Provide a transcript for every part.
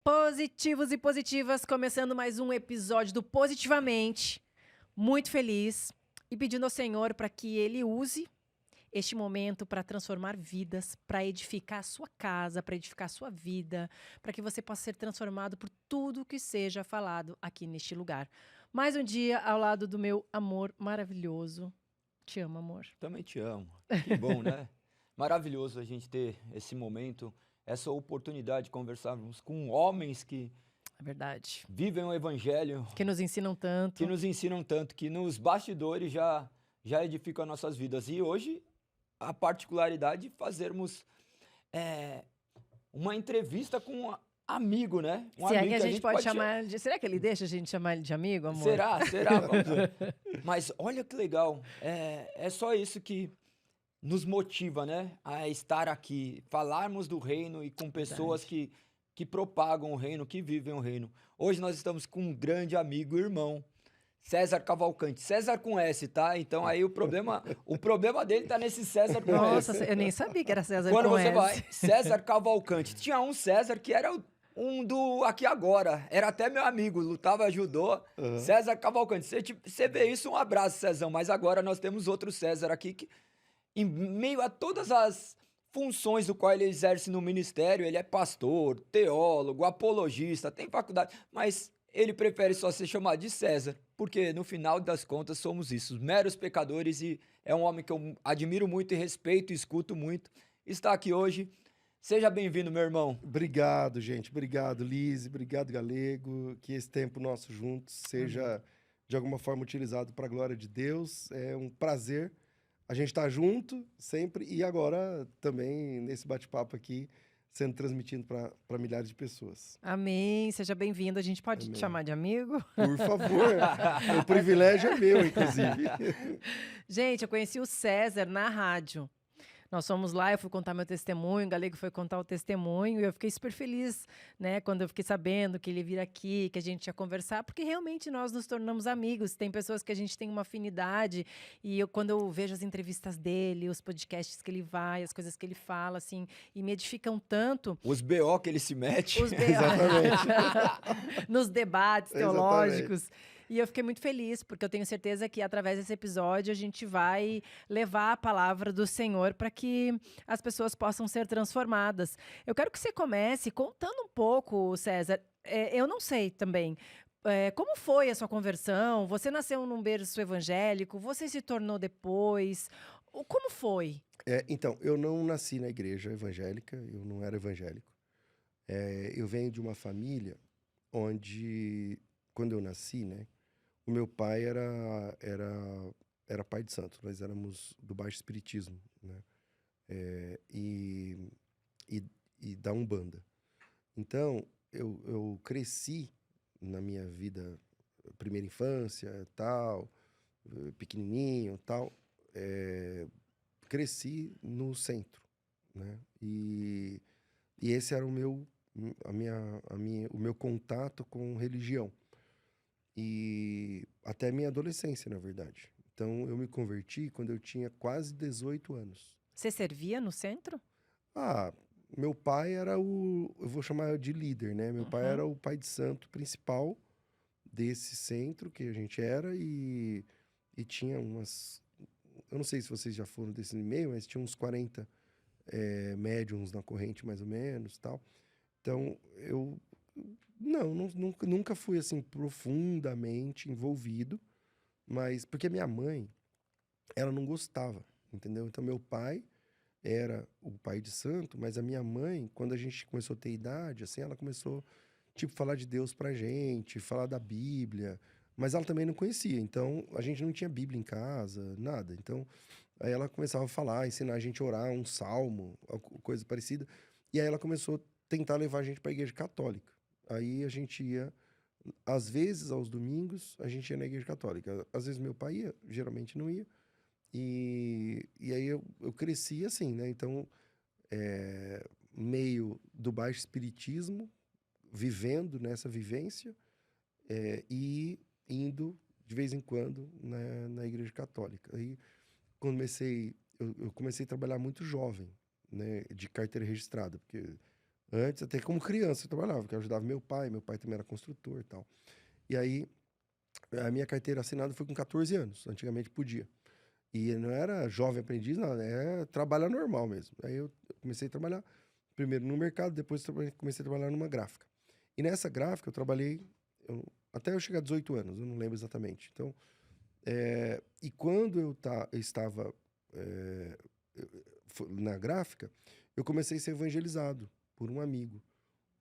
Positivos e positivas, começando mais um episódio do Positivamente. Muito feliz e pedindo ao Senhor para que Ele use este momento para transformar vidas, para edificar a sua casa, para edificar a sua vida, para que você possa ser transformado por tudo que seja falado aqui neste lugar. Mais um dia ao lado do meu amor maravilhoso. Te amo, amor. Também te amo. Que bom, né? Maravilhoso a gente ter esse momento, essa oportunidade de conversarmos com homens que É verdade. vivem o evangelho, Que nos ensinam que tanto. nos ensinam tanto, que nos bastidores já edificam as nossas vidas. E hoje a particularidade de fazermos uma entrevista com um amigo, né? Um Se é amigo que a que gente pode chamar de... Será que ele deixa a gente chamar ele de amigo, amor? Será? Vamos ver. Mas olha que legal. É só isso que nos motiva, né, a estar aqui, falarmos do reino e com pessoas Verdade. que propagam o reino, que vivem o reino. Hoje nós estamos com um grande amigo, irmão, César Cavalcante. César com S, tá? Então aí o problema dele tá nesse César com Nossa, S. eu nem sabia que era César Quando com você vai, S. César Cavalcante. Tinha um César que era um do Aqui Agora. Era até meu amigo, lutava judô. Aham. César Cavalcante. Você vê isso, um abraço, Cezão. Mas agora nós temos outro César aqui que em meio a todas as funções do qual ele exerce no ministério, ele é pastor, teólogo, apologista, tem faculdade, mas ele prefere só ser chamado de César, porque no final das contas somos isso, meros pecadores, e é um homem que eu admiro muito e respeito e escuto muito. Está aqui hoje. Seja bem-vindo, meu irmão. Obrigado, gente. Obrigado, Lise. Obrigado, Galego. Que esse tempo nosso juntos seja de alguma forma utilizado para a glória de Deus. É um prazer a gente estar junto sempre e agora também nesse bate-papo aqui sendo transmitido para milhares de pessoas. Amém, seja bem-vindo. A gente pode te Amém. chamar de amigo? Por favor. O privilégio é meu, inclusive. Gente, eu conheci o César na rádio. Nós fomos lá, eu fui contar meu testemunho, o Galego foi contar o testemunho, e eu fiquei super feliz, né, quando eu fiquei sabendo que ele ia vir aqui, que a gente ia conversar, porque realmente nós nos tornamos amigos. Tem pessoas que a gente tem uma afinidade, e quando eu vejo as entrevistas dele, os podcasts que ele vai, as coisas que ele fala, assim, e me edificam tanto. Os BO que ele se mete. Os Exatamente. nos debates Exatamente. teológicos. E eu fiquei muito feliz, porque eu tenho certeza que através desse episódio a gente vai levar a palavra do Senhor para que as pessoas possam ser transformadas. Eu quero que você comece contando um pouco, César. Eu não sei também. Como foi a sua conversão? Você nasceu num berço evangélico? Você se tornou depois? Como foi? Então, eu não nasci na igreja evangélica, eu não era evangélico. Eu venho de uma família onde, quando eu nasci, né, o meu pai era pai de santo. Nós éramos do baixo espiritismo, né, e, e, e da Umbanda. Então, eu cresci na minha vida, primeira infância, tal, pequenininho, tal, cresci no centro, né, e esse era o meu contato com religião. E até a minha adolescência, na verdade. Então, eu me converti quando eu tinha quase 18 anos. Você servia no centro? Ah, meu pai era eu vou chamar de líder, né? Meu pai era o pai de santo principal desse centro que a gente era e tinha umas... Eu não sei se vocês já foram desse meio, mas tinha uns 40 médiums na corrente, mais ou menos, tal. Então, eu nunca fui, assim, profundamente envolvido, mas porque a minha mãe, ela não gostava, entendeu? Então, meu pai era o pai de santo, mas a minha mãe, quando a gente começou a ter idade, assim, ela começou, tipo, falar de Deus pra gente, falar da Bíblia, mas ela também não conhecia, então a gente não tinha Bíblia em casa, nada. Então, aí ela começava a falar, ensinar a gente a orar um salmo, coisa parecida, e aí ela começou a tentar levar a gente pra igreja católica. Aí a gente ia, às vezes, aos domingos, a gente ia na igreja católica. Às vezes meu pai ia, geralmente não ia. E aí eu cresci assim, né? Então, meio do baixo espiritismo, vivendo nessa vivência, e indo, de vez em quando, na igreja católica. Aí, eu comecei a trabalhar muito jovem, né? De carteira registrada, porque Antes, até como criança, eu trabalhava, porque eu ajudava meu pai também era construtor e tal. E aí, a minha carteira assinada foi com 14 anos, antigamente podia. E não era jovem aprendiz, nada, é trabalhar normal mesmo. Aí eu comecei a trabalhar, primeiro no mercado, depois comecei a trabalhar numa gráfica. E nessa gráfica eu trabalhei até eu chegar a 18 anos, eu não lembro exatamente. Então, e quando eu estava na gráfica, eu comecei a ser evangelizado por um amigo,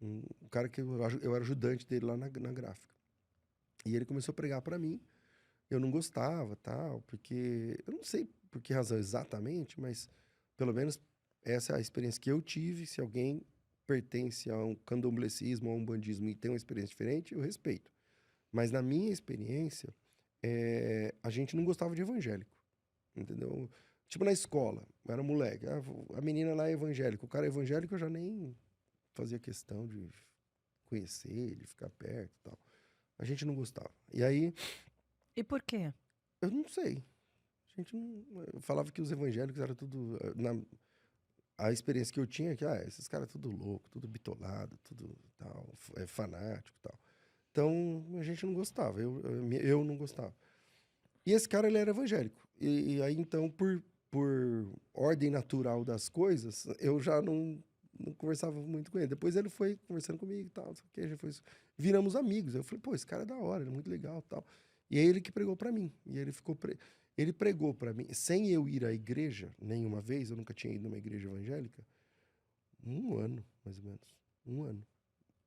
um cara que eu era ajudante dele lá na gráfica. E ele começou a pregar para mim. Eu não gostava, tal, porque eu não sei por que razão exatamente, mas pelo menos essa é a experiência que eu tive. Se alguém pertence a um candomblecismo, a um bandismo e tem uma experiência diferente, eu respeito. Mas na minha experiência, a gente não gostava de evangélico, entendeu? Tipo na escola, eu era moleque, a menina lá é evangélica, o cara é evangélico, eu já nem fazia questão de conhecer ele, ficar perto e tal. A gente não gostava. E aí, E por quê? eu não sei. A gente não, eu falava que os evangélicos eram tudo... A experiência que eu tinha é que, esses caras tudo louco, tudo bitolado, tudo tal, fanático e tal. Então, a gente não gostava, eu não gostava. E esse cara, ele era evangélico. E aí, então, por ordem natural das coisas, eu já não conversava muito com ele. Depois ele foi conversando comigo e tal, não sei o que, a gente foi, viramos amigos. Eu falei, pô, esse cara é da hora, ele é muito legal e tal. E aí ele que pregou pra mim. E ele ele pregou pra mim, sem eu ir à igreja nenhuma vez, eu nunca tinha ido numa igreja evangélica, 1 ano, mais ou menos. 1 ano.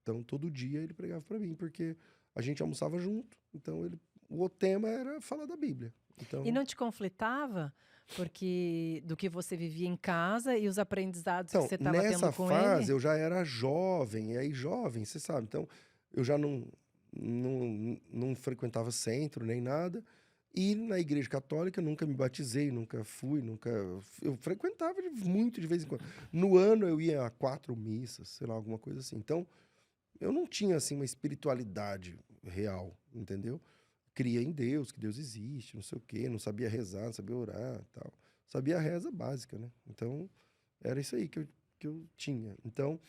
Então, todo dia ele pregava pra mim, porque a gente almoçava junto. Então, o tema era falar da Bíblia. Então, E não te conflitava? Porque do que você vivia em casa e os aprendizados que então você estava nessa tendo com fase, ele? eu já era jovem. E aí, jovem, você sabe. Então, eu já não frequentava centro nem nada. E na igreja católica, eu nunca me batizei, nunca fui, nunca... Eu frequentava muito de vez em quando. No ano, eu ia a 4 missas, sei lá, alguma coisa assim. Então, eu não tinha, assim, uma espiritualidade real, entendeu? Cria em Deus, que Deus existe, não sei o quê, não sabia rezar, não sabia orar e tal. Sabia a reza básica, né? Então, era isso aí que eu tinha. Então,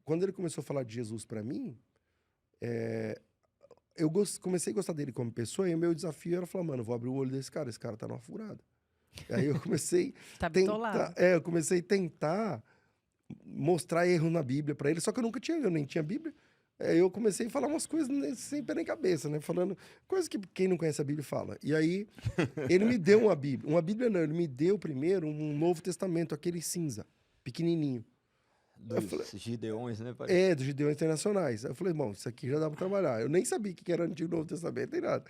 quando ele começou a falar de Jesus para mim, eu comecei a gostar dele como pessoa, e o meu desafio era falar, mano, vou abrir o olho desse cara, esse cara tá numa furada. E aí eu comecei Tá bitolado. eu comecei a tentar mostrar erro na Bíblia para ele, só que eu nem tinha Bíblia. Eu comecei a falar umas coisas sem pé nem cabeça, né? Falando coisas que quem não conhece a Bíblia fala. E aí, ele me deu uma Bíblia. Uma Bíblia não, ele me deu primeiro um Novo Testamento, aquele cinza, pequenininho. Dos Gideões, né, pai? Dos Gideões Internacionais. Aí eu falei, bom, isso aqui já dá para trabalhar. Eu nem sabia o que era Antigo e Novo Testamento, nem nada.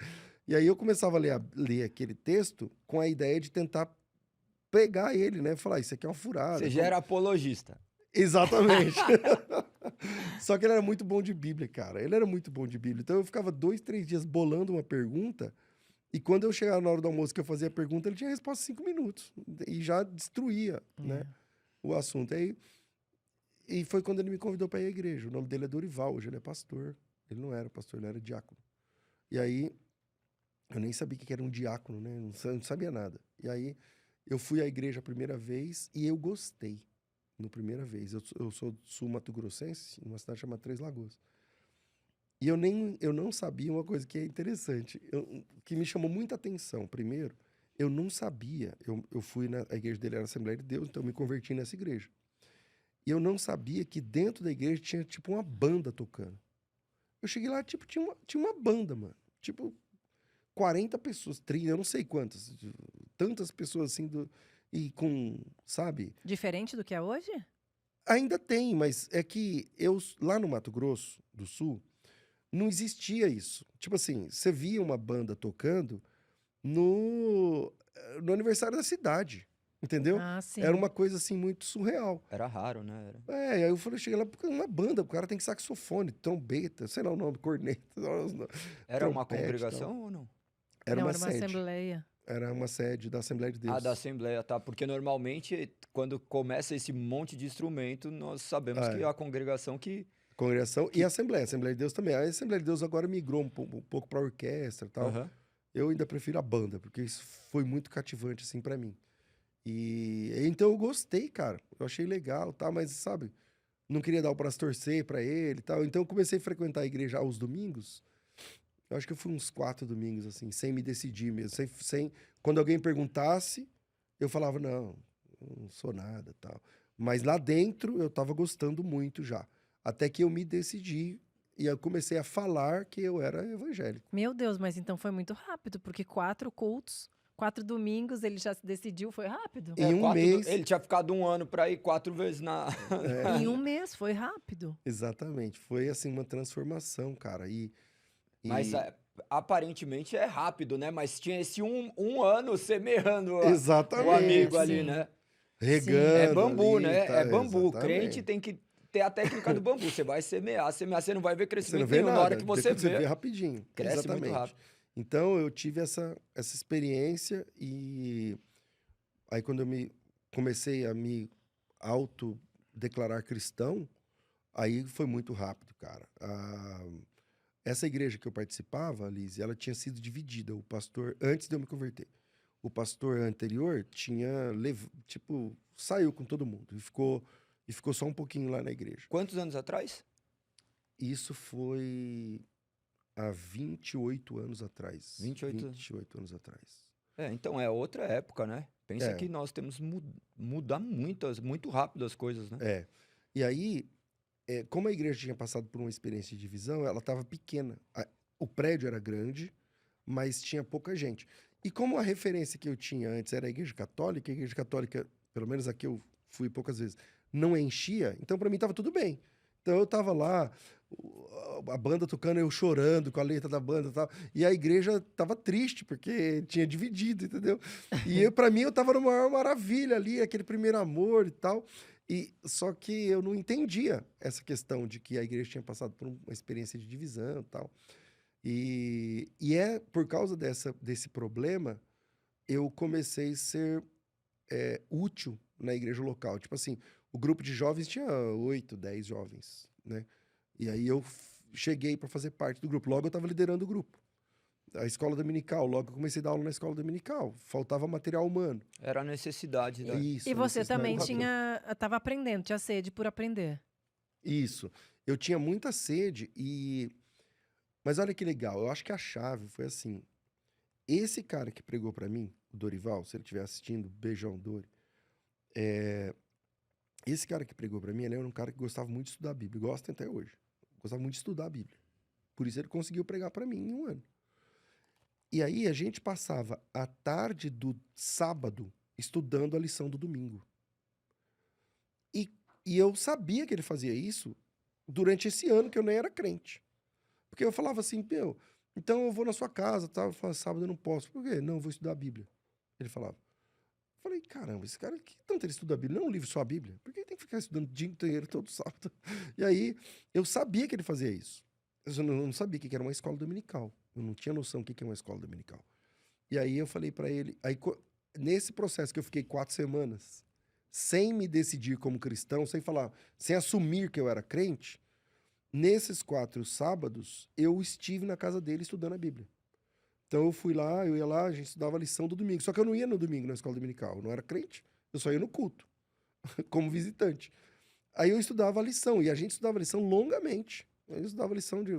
E aí eu começava a ler aquele texto com a ideia de tentar pegar ele, né? Falar, isso aqui é uma furada. Você já era apologista. Exatamente. Só que ele era muito bom de Bíblia, cara. Ele era muito bom de Bíblia. Então eu ficava 2, 3 dias bolando uma pergunta, e quando eu chegava na hora do almoço que eu fazia a pergunta, ele tinha a resposta em 5 minutos. E já destruía, né, o assunto. E foi quando ele me convidou para ir à igreja. O nome dele é Dorival, hoje ele é pastor. Ele não era pastor, ele era diácono. E aí, eu nem sabia o que era um diácono, né? Não sabia nada. E aí, eu fui à igreja a primeira vez e eu gostei. No primeira vez. Eu sou do sul mato-grossense, numa cidade chamada Três Lagoas. E eu não sabia uma coisa que é interessante, que me chamou muita atenção. Primeiro, eu não sabia, eu fui a igreja dele era a Assembleia de Deus, então eu me converti nessa igreja. E eu não sabia que dentro da igreja tinha, tipo, uma banda tocando. Eu cheguei lá, tipo, tinha uma banda, mano. Tipo, 40 pessoas, 30, eu não sei quantas. Tantas pessoas, assim, e com, sabe? Diferente do que é hoje? Ainda tem, mas é que lá no Mato Grosso do Sul, não existia isso. Tipo assim, você via uma banda tocando no aniversário da cidade, entendeu? Ah, sim. Era uma coisa, assim, muito surreal. Era raro, né? Aí eu falei, cheguei lá, porque uma banda, o cara tem saxofone, trombeta, sei lá o nome, corneta. Era uma trompete, congregação ou não? Era Não, uma era uma sede. assembleia. Era uma sede da Assembleia de Deus. Ah, da Assembleia, tá. Porque normalmente, quando começa esse monte de instrumento, nós sabemos que a congregação que... Congregação e Assembleia. Assembleia de Deus também. A Assembleia de Deus agora migrou um pouco para orquestra e tal. Aham. Eu ainda prefiro a banda, porque isso foi muito cativante, assim, para mim. E então eu gostei, cara. Eu achei legal, tá? Mas, sabe, não queria dar o braço a torcer pra ele e tal. Então eu comecei a frequentar a igreja aos domingos. Eu acho que eu fui uns 4 domingos, assim, sem me decidir mesmo. Quando alguém perguntasse, eu falava, não, eu não sou nada, tal. Mas lá dentro eu tava gostando muito já. Até que eu me decidi e eu comecei a falar que eu era evangélico. Meu Deus, mas então foi muito rápido, porque 4 cultos, 4 domingos, ele já se decidiu, foi rápido. Em um mês. Ele tinha ficado 1 ano pra ir 4 vezes na. Em um mês, foi rápido. Exatamente. Foi, assim, uma transformação, cara. Mas aparentemente é rápido, né? Mas tinha esse um ano semeando Exatamente. o amigo ali, Sim. né? Regando É bambu, ali, né? tá, É bambu. exatamente. Crente tem que ter a técnica do bambu. Você vai semear, você não vai ver Você crescimento não vê nenhum. nada. Na hora que você depois vê, rapidinho. cresce Exatamente. muito rápido. Então eu tive essa experiência e aí quando eu comecei a me autodeclarar cristão, aí foi muito rápido, cara. Essa igreja que eu participava, Liz, ela tinha sido dividida. O pastor, antes de eu me converter, o pastor anterior tinha, saiu com todo mundo e ficou só um pouquinho lá na igreja. Quantos anos atrás? Isso foi há 28 anos atrás. 28 anos atrás. Então é outra época, né? Pensa É. que nós temos mudar muito rápido as coisas, né? É. E aí, como a igreja tinha passado por uma experiência de divisão, ela estava pequena. O prédio era grande, mas tinha pouca gente. E como a referência que eu tinha antes era a igreja católica, pelo menos aqui eu fui poucas vezes, não enchia, então para mim estava tudo bem. Então eu estava lá, a banda tocando, eu chorando com a letra da banda e tal, e a igreja estava triste, porque tinha dividido, entendeu? E para mim eu estava numa maior maravilha ali, aquele primeiro amor e tal. Só que eu não entendia essa questão de que a igreja tinha passado por uma experiência de divisão e tal. E é por causa desse problema, eu comecei a ser útil na igreja local. Tipo assim, o grupo de jovens tinha 8, 10 jovens, né? E aí eu cheguei para fazer parte do grupo. Logo eu estava liderando o grupo. A escola dominical, logo eu comecei a dar aula na escola dominical. Faltava material humano. Era a necessidade, né? Isso, E a você necessidade também do estava aprendendo, tinha sede por aprender. Isso. Eu tinha muita sede Mas olha que legal, eu acho que a chave foi assim. Esse cara que pregou pra mim, o Dorival, se ele estiver assistindo, beijão, Dori. Esse cara que pregou pra mim, ele era um cara que gostava muito de estudar a Bíblia. Gosta até hoje. Gostava muito de estudar a Bíblia. Por isso ele conseguiu pregar pra mim em um ano. E aí a gente passava a tarde do sábado estudando a lição do domingo. E eu sabia que ele fazia isso durante esse ano que eu nem era crente. Porque eu falava assim, então eu vou na sua casa, tá? Eu falava, sábado eu não posso. Por quê? Não, eu vou estudar a Bíblia. Ele falava. Eu falei, caramba, esse cara, que tanto ele estuda a Bíblia? Não é um livro só a Bíblia. Por que ele tem que ficar estudando o dia inteiro, todo sábado? E aí, eu sabia que ele fazia isso. Eu não sabia o que era uma escola dominical. Eu não tinha noção do que é uma escola dominical. E aí eu falei pra ele, nesse processo que eu fiquei 4 semanas, sem me decidir como cristão, sem assumir que eu era crente, nesses 4 sábados, eu estive na casa dele estudando a Bíblia. Então eu ia lá, a gente estudava a lição do domingo. Só que eu não ia no domingo na escola dominical, eu não era crente, eu só ia no culto, como visitante. Aí eu estudava a lição, e a gente estudava a lição longamente. Eu estudava a lição de,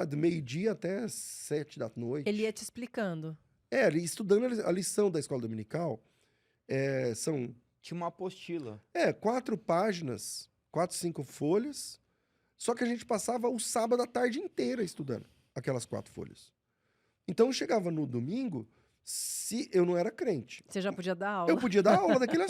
do meio-dia até 7 da noite. Ele ia te explicando. Ali estudando a lição da escola dominical, são... Tinha uma apostila. 4 páginas, 4, 5 folhas, só que a gente passava o sábado a tarde inteira estudando aquelas 4 folhas. Então eu chegava no domingo, se eu não era crente. Você já podia dar aula. Eu podia dar aula daquele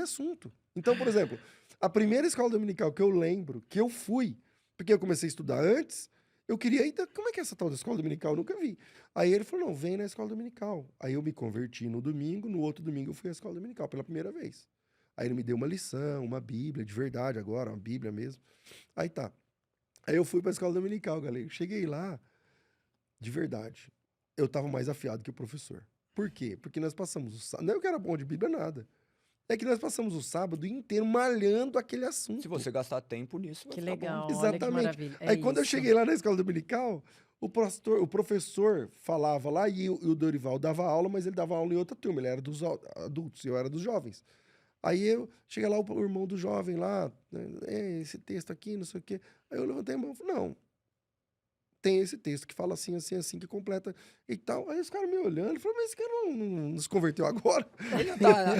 assunto. Então, por exemplo, a primeira escola dominical que eu lembro, que eu fui, porque eu comecei a estudar antes, eu queria, então, como é que é essa tal da escola dominical? Eu nunca vi. Aí ele falou, não, vem na escola dominical. Aí eu me converti no domingo, no outro domingo eu fui à escola dominical, pela primeira vez. Aí ele me deu uma lição, uma Bíblia, de verdade agora, uma Bíblia mesmo. Aí tá. Aí eu fui pra escola dominical, galera. Eu cheguei lá, de verdade, eu tava mais afiado que o professor. Por quê? Porque nós passamos o sábado... Não é que eu era bom de Bíblia, nada. É que nós passamos o sábado inteiro malhando aquele assunto. Se você gastar tempo nisso, vai Que ficar bom. legal, olha que Exatamente. maravilha. Aí quando eu cheguei lá na escola dominical, o professor falava lá e o Dorival dava aula, mas ele dava aula em outra turma. Ele era dos adultos e eu era dos jovens. Aí chega lá o irmão do jovem lá, né, esse texto aqui, não sei o quê. Aí eu levantei a mão e falei, não, tem esse texto que fala assim, assim, assim, que completa e tal. Aí os caras me olhando, falaram, mas esse cara não se converteu agora?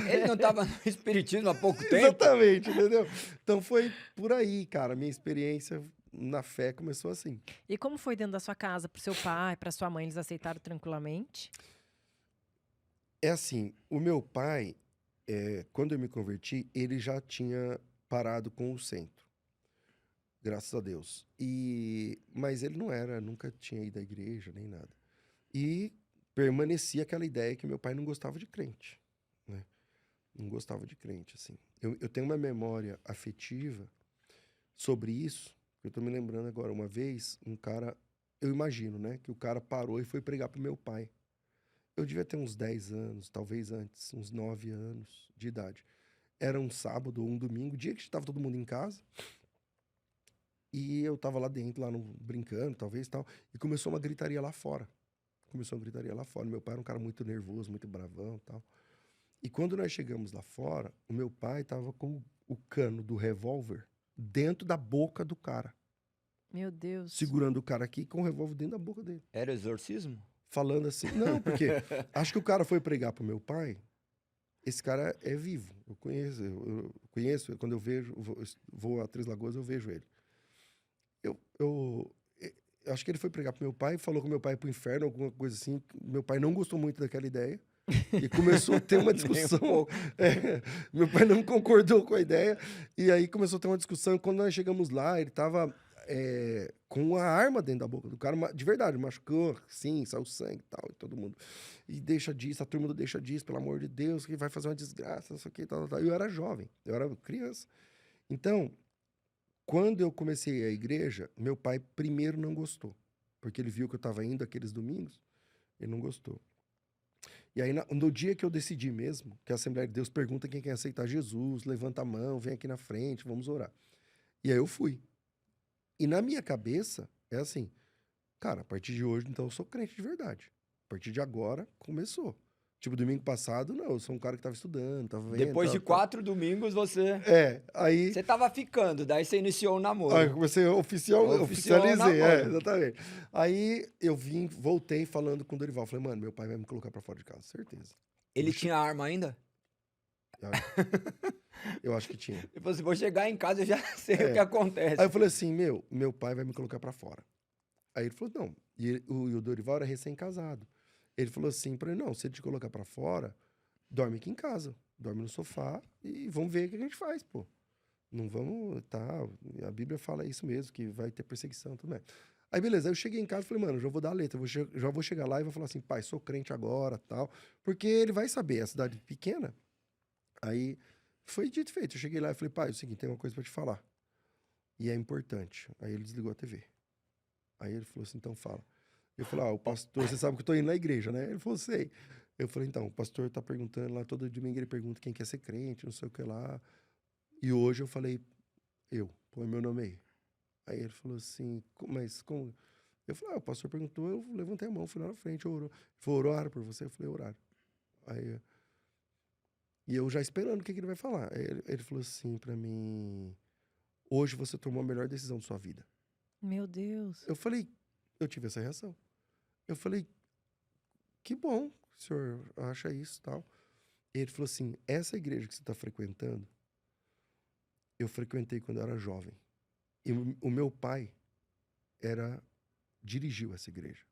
Ele não tava no espiritismo há pouco tempo? Exatamente, entendeu? Então foi por aí, cara. Minha experiência na fé começou assim. E como foi dentro da sua casa, pro seu pai, pra sua mãe, eles aceitaram tranquilamente? É assim, o meu pai, quando eu me converti, ele já tinha parado com o centro. Graças a Deus. Mas ele nunca tinha ido à igreja, nem nada. E permanecia aquela ideia que meu pai não gostava de crente, né? Não gostava de crente, assim. Eu tenho uma memória afetiva sobre isso, que eu tô me lembrando agora. Uma vez, um cara, eu imagino, né, que o cara parou e foi pregar pro meu pai. Eu devia ter uns 10 anos, talvez antes, uns 9 anos de idade. Era um sábado ou um domingo, dia que estava todo mundo em casa. E eu tava lá dentro, brincando, talvez, tal. E começou uma gritaria lá fora. Meu pai era um cara muito nervoso, muito bravão, tal. E quando nós chegamos lá fora, o meu pai tava com o cano do revólver dentro da boca do cara. Meu Deus. Segurando o cara aqui com o revólver dentro da boca dele. Era exorcismo? Falando assim, não, porque acho que o cara foi pregar pro meu pai. Esse cara é vivo, eu conheço, quando eu vejo, vou a Três Lagoas, eu vejo ele. Eu acho que ele foi pregar pro meu pai, falou com meu pai pro inferno, alguma coisa assim. Meu pai não gostou muito daquela ideia e começou a ter uma discussão. Meu pai não concordou com a ideia e aí começou a ter uma discussão. E quando nós chegamos lá, ele tava com a arma dentro da boca do cara, de verdade, machucou, sim, saiu sangue e tal, e todo mundo. E deixa disso, a turma do deixa disso, pelo amor de Deus, que vai fazer uma desgraça, isso aqui, tal. Eu era jovem, eu era criança. Então, quando eu comecei a igreja, meu pai primeiro não gostou, porque ele viu que eu estava indo aqueles domingos, ele não gostou. E aí, no dia que eu decidi mesmo, que a Assembleia de Deus pergunta quem quer aceitar Jesus, levanta a mão, vem aqui na frente, vamos orar. E aí eu fui. E na minha cabeça, é assim, cara, a partir de hoje, então, eu sou crente de verdade. A partir de agora, começou. Tipo, domingo passado, não, eu sou um cara que tava estudando, tava vendo... Depois de 4 domingos, você... aí... Você tava ficando, daí você iniciou o namoro. Aí eu comecei a oficializei, namoro. exatamente. Aí eu voltei falando com o Dorival, falei, mano, meu pai vai me colocar pra fora de casa, certeza. Ele tinha arma ainda? Eu acho que tinha. Ele falou assim, vou chegar em casa e já sei o que acontece. Aí eu falei assim, meu pai vai me colocar pra fora. Aí ele falou, não. E o Dorival era recém-casado. Ele falou assim pra ele, não, se ele te colocar pra fora, dorme aqui em casa. Dorme no sofá e vamos ver o que a gente faz, pô. Não vamos, a Bíblia fala isso mesmo, que vai ter perseguição, tudo bem. Aí beleza, aí eu cheguei em casa e falei, mano, já vou dar a letra, já vou chegar lá e vou falar assim, pai, sou crente agora, tal. Porque ele vai saber, é a cidade pequena. Aí foi dito e feito, eu cheguei lá e falei, pai, é o seguinte, tem uma coisa pra te falar. E é importante. Aí ele desligou a TV. Aí ele falou assim, então fala. Eu falei, o pastor, você sabe que eu tô indo na igreja, né? Ele falou, sei. Eu falei, então, o pastor tá perguntando lá, todo domingo ele pergunta quem quer ser crente, não sei o que lá. E hoje eu falei, põe meu nome aí. Aí ele falou assim, mas como? Eu falei, o pastor perguntou, eu levantei a mão, fui lá na frente, orou. Ele falou, oraram por você? Eu falei, oraram. Aí, e eu já esperando o que ele vai falar. Aí ele falou assim pra mim, hoje você tomou a melhor decisão da sua vida. Meu Deus. Eu falei, eu tive essa reação. Eu falei, que bom que o senhor acha isso e tal. Ele falou assim, essa igreja que você está frequentando, eu frequentei quando eu era jovem. E o meu pai dirigiu essa igreja.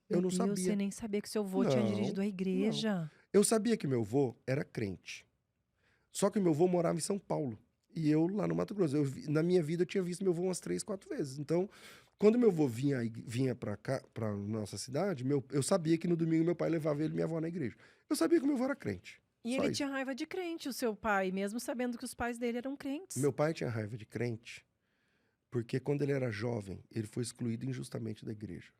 Eu não sabia. Você nem sabia que seu avô tinha dirigido a igreja. Não. Eu sabia que meu avô era crente. Só que meu avô morava em São Paulo. E eu lá no Mato Grosso. Na minha vida eu tinha visto meu avô umas 3, 4 vezes. Então, quando meu avô vinha pra cá, pra nossa cidade, eu sabia que no domingo meu pai levava ele e minha avó na igreja. Eu sabia que meu avô era crente. E ele tinha raiva de crente, o seu pai, mesmo sabendo que os pais dele eram crentes. Meu pai tinha raiva de crente porque quando ele era jovem, ele foi excluído injustamente da igreja.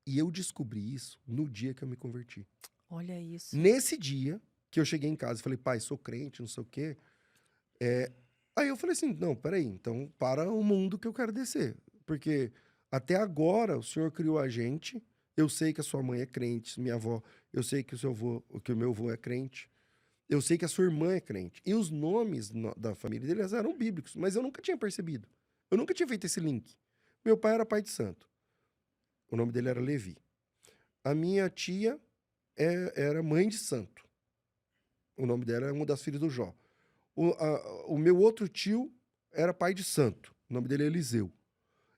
E eu descobri isso no dia que eu me converti. Olha isso. Nesse dia que eu cheguei em casa e falei, pai, sou crente, não sei o quê. Aí eu falei assim, não, peraí, então para o mundo que eu quero descer. Porque Até agora, o Senhor criou a gente. Eu sei que a sua mãe é crente, minha avó. Eu sei que o meu avô é crente. Eu sei que a sua irmã é crente. E os nomes da família deles eram bíblicos, mas eu nunca tinha percebido. Eu nunca tinha feito esse link. Meu pai era pai de santo. O nome dele era Levi. A minha tia era mãe de santo. O nome dela é uma das filhas do Jó. O meu outro tio era pai de santo. O nome dele é Eliseu.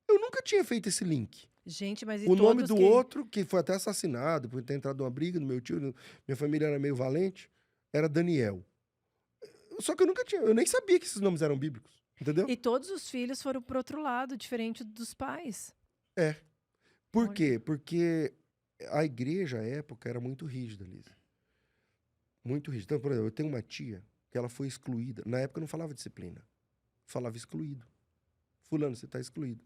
Eu nunca tinha feito esse link. Gente, mas e O nome todos do que... outro, que foi até assassinado por ter entrado numa briga no meu tio, minha família era meio valente, era Daniel. Só que eu nem sabia que esses nomes eram bíblicos, entendeu? E todos os filhos foram pro outro lado, diferente dos pais. É. Por Olha. quê? Porque a igreja, à época, era muito rígida, Liz. Muito rígida. Então, por exemplo, eu tenho uma tia que ela foi excluída. Na época eu não falava disciplina. Falava excluído. Fulano, você está excluído.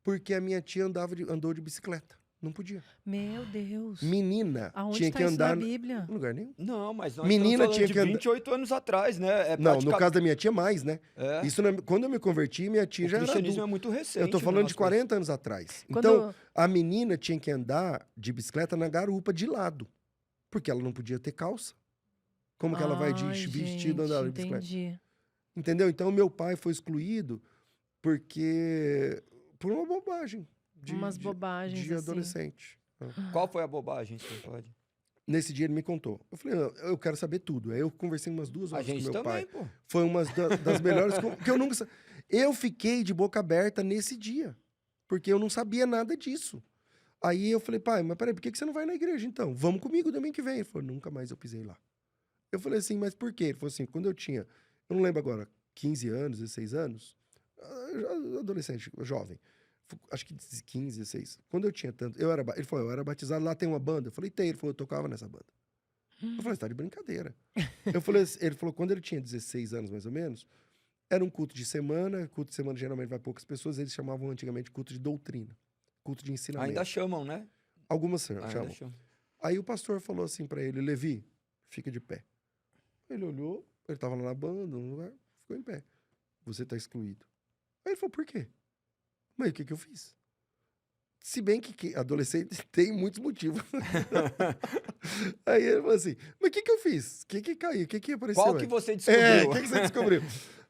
Porque a minha tia andou de bicicleta. Não podia. Meu Deus. Menina Aonde tinha tá que isso na andar... Bíblia? Em lugar nenhum. Não, mas nós Menina estamos falando tinha de que andar- 28 anos atrás, né? É Não, no caso da minha tia, mais, né? É. Isso quando eu me converti, minha tia O já era cristianismo adulta. é muito recente. Eu tô no falando de nosso país. 40 anos atrás. Quando- Então, a menina tinha que andar de bicicleta na garupa de lado. Porque ela não podia ter calça. Como que ela vai de Ai, vestido andar de gente, bicicleta? entendi. Entendeu? Então, meu pai foi excluído por uma bobagem. Umas bobagens, De assim. adolescente. Qual foi a bobagem, você pode? Nesse dia ele me contou. Eu falei, "Não, eu quero saber tudo." Aí eu conversei umas 2 A horas com gente meu também, pai. pô. Foi uma das melhores que eu nunca... Eu fiquei de boca aberta nesse dia. Porque eu não sabia nada disso. Aí eu falei, pai, mas peraí, por que você não vai na igreja então? Vamos comigo domingo que vem. Ele falou, nunca mais eu pisei lá. Eu falei assim, mas por quê? Ele falou assim, quando eu tinha, eu não lembro agora, 15 anos, 16 anos, adolescente, jovem, acho que 15, 16. Quando eu tinha tanto, ele falou, eu era batizado, lá tem uma banda. Eu falei, tem. Ele falou, eu tocava nessa banda. Eu falei, você tá de brincadeira. Ele falou, quando ele tinha 16 anos, mais ou menos, era um culto de semana geralmente vai poucas pessoas, eles chamavam antigamente culto de doutrina, culto de ensinamento. Ainda chamam, né? Algumas Ainda chamam. chamam. Aí o pastor falou assim pra ele, Levi, fica de pé. Ele olhou, ele tava lá na banda, num lugar, ficou em pé. Você tá excluído. Aí ele falou, por quê? Mas o que eu fiz? Se bem que adolescente tem muitos motivos. Aí ele falou assim, mas o que eu fiz? O que caiu? O que apareceu? Qual aí? que você descobriu? É, o que você descobriu?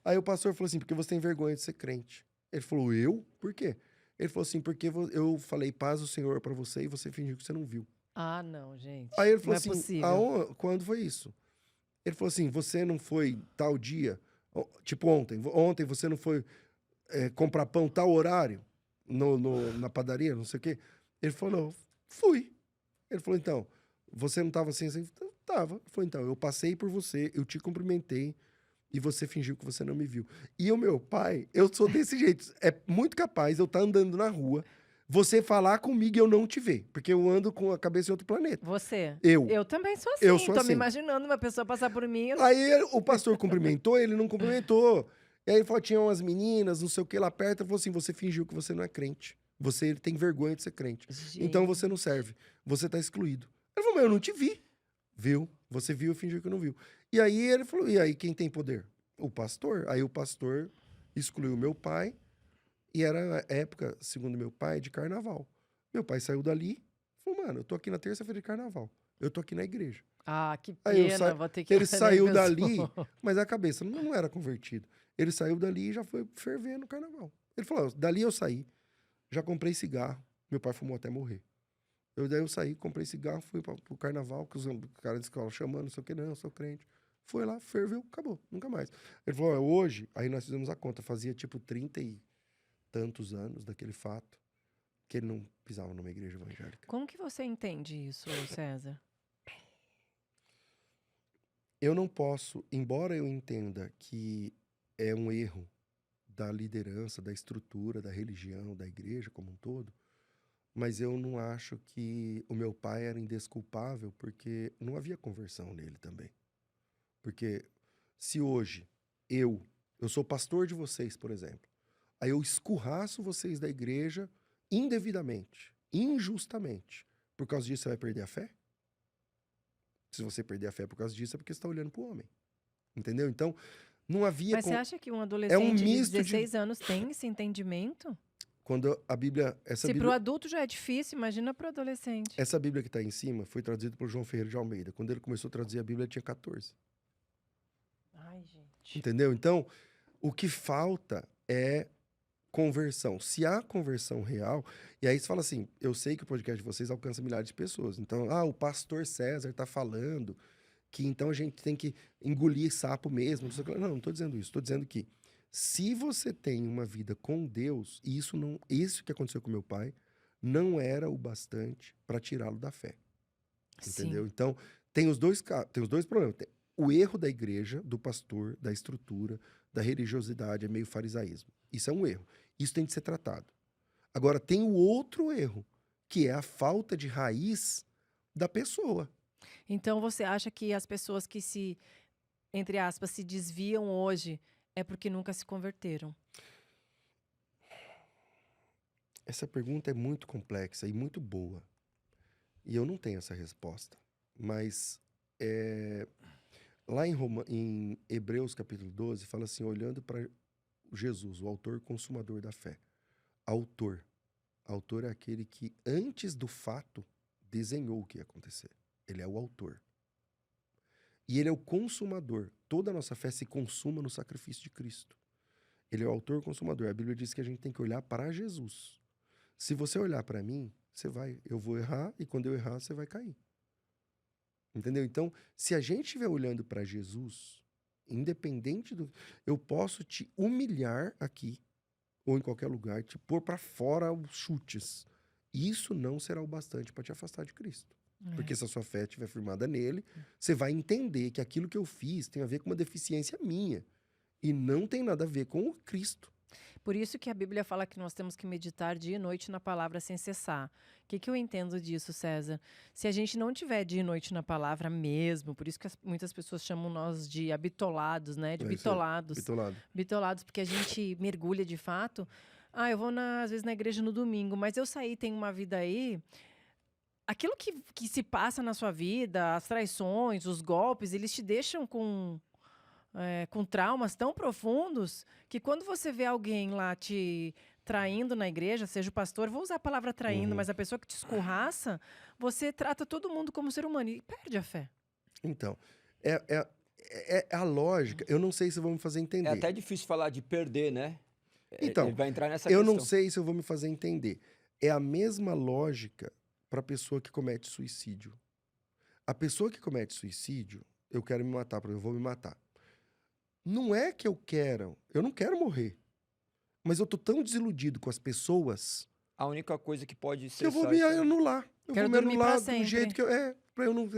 Aí o pastor falou assim, porque você tem vergonha de ser crente. Ele falou, eu? Por quê? Ele falou assim, porque eu falei paz do Senhor pra você e você fingiu que você não viu. Ah, não, gente. Aí ele Não falou é assim, possível. quando foi isso? Ele falou assim, você não foi tal dia, tipo ontem você não foi comprar pão tal horário na padaria, não sei o quê? Ele falou, não, fui. Ele falou, então, você não estava assim? Então, tava. Ele falou, então, eu passei por você, eu te cumprimentei e você fingiu que você não me viu. E o meu pai, eu sou desse jeito, é muito capaz eu estar andando na rua, você falar comigo e eu não te ver, porque eu ando com a cabeça em outro planeta. Você? Eu. Eu também sou assim. Eu sou Tô assim. me imaginando uma pessoa passar por mim. eu não- Aí o pastor cumprimentou, ele não cumprimentou. E aí ele falou, tinha umas meninas, não sei o que, lá perto. Ele falou assim, você fingiu que você não é crente. Você tem vergonha de ser crente. Então você não serve. Você tá excluído. Ele falou, mas eu não te vi. Viu? Você viu e fingiu que não viu. E aí ele falou, e aí quem tem poder? O pastor. Aí o pastor excluiu meu pai. E era a época, segundo meu pai, de carnaval. Meu pai saiu dali. Falou, mano, eu tô aqui na terça-feira de carnaval. Eu tô aqui na igreja. Ah, que Aí eu pena, vou ter que... Ele atender saiu a dali, pessoa. mas a cabeça não era convertido. Ele saiu dali e já foi ferver no carnaval. Ele falou, dali eu saí, já comprei cigarro. Meu pai fumou até morrer. Daí eu saí, comprei cigarro, fui pro carnaval, que os caras da escola chamando, não sei o que, não, eu sou crente. Foi lá, ferveu, acabou, nunca mais. Ele falou, hoje, aí nós fizemos a conta, fazia tipo 30 e tantos anos daquele fato, que ele não pisava numa igreja evangélica. Como que você entende isso, César? Eu não posso, embora eu entenda que é um erro da liderança, da estrutura, da religião, da igreja como um todo, mas eu não acho que o meu pai era indesculpável, porque não havia conversão nele também. Porque se hoje eu sou pastor de vocês, por exemplo, aí eu escurraço vocês da igreja indevidamente, injustamente, por causa disso você vai perder a fé? Se você perder a fé por causa disso, é porque você está olhando para o homem. Entendeu? Então, não havia... Mas você acha que um adolescente de misto de- 16 anos tem esse entendimento? Quando a Bíblia... Se para o adulto já é difícil, imagina para o adolescente. Essa Bíblia que está aí em cima foi traduzida por João Ferreira de Almeida. Quando ele começou a traduzir a Bíblia, ele tinha 14. Ai, gente. Entendeu? Então, o que falta é conversão. Se há conversão real, e aí você fala assim, eu sei que o podcast de vocês alcança milhares de pessoas. Então, o pastor César está falando que então a gente tem que engolir sapo mesmo. Não estou dizendo isso. Estou dizendo que se você tem uma vida com Deus, e isso que aconteceu com meu pai, não era o bastante para tirá-lo da fé. Entendeu? Sim. Então, tem os dois problemas. Tem o erro da igreja, do pastor, da estrutura, da religiosidade, é meio farisaísmo. Isso é um erro. Isso tem de ser tratado. Agora, tem o outro erro, que é a falta de raiz da pessoa. Então, você acha que as pessoas que se, entre aspas, se desviam hoje é porque nunca se converteram? Essa pergunta é muito complexa e muito boa. E eu não tenho essa resposta. Mas lá em Hebreus capítulo 12, fala assim, olhando para Jesus, o autor e consumador da fé. Autor. Autor é aquele que, antes do fato, desenhou o que ia acontecer. Ele é o autor. E ele é o consumador. Toda a nossa fé se consuma no sacrifício de Cristo. Ele é o autor e consumador. A Bíblia diz que a gente tem que olhar para Jesus. Se você olhar para mim, eu vou errar, e quando eu errar, você vai cair. Entendeu? Então, se a gente estiver olhando para Jesus, independente do... Eu posso te humilhar aqui, ou em qualquer lugar, te pôr para fora os chutes. Isso não será o bastante para te afastar de Cristo. Porque se a sua fé estiver firmada nele, você vai entender que aquilo que eu fiz tem a ver com uma deficiência minha. E não tem nada a ver com o Cristo. Por isso que a Bíblia fala que nós temos que meditar dia e noite na palavra sem cessar. O que eu entendo disso, César? Se a gente não tiver dia e noite na palavra mesmo, por isso que muitas pessoas chamam nós de habitolados, né? De bitolados. Bitolados, porque a gente mergulha de fato. Eu vou, às vezes, na igreja no domingo, mas eu saí, tenho uma vida aí... Aquilo que se passa na sua vida, as traições, os golpes, eles te deixam com traumas tão profundos que quando você vê alguém lá te traindo na igreja, seja o pastor, vou usar a palavra traindo, mas a pessoa que te escorraça, você trata todo mundo como ser humano e perde a fé. Então, é a lógica. Eu não sei se eu vou me fazer entender. É até difícil falar de perder, né? Então, ele vai entrar nessa eu questão. não sei se eu vou me fazer entender. É a mesma lógica para a pessoa que comete suicídio. A pessoa que comete suicídio, eu quero me matar, eu vou me matar. Não é que eu não quero morrer. Mas eu tô tão desiludido com as pessoas... A única coisa que pode ser... Que eu vou me anular. Eu vou me anular do jeito que eu... pra eu não...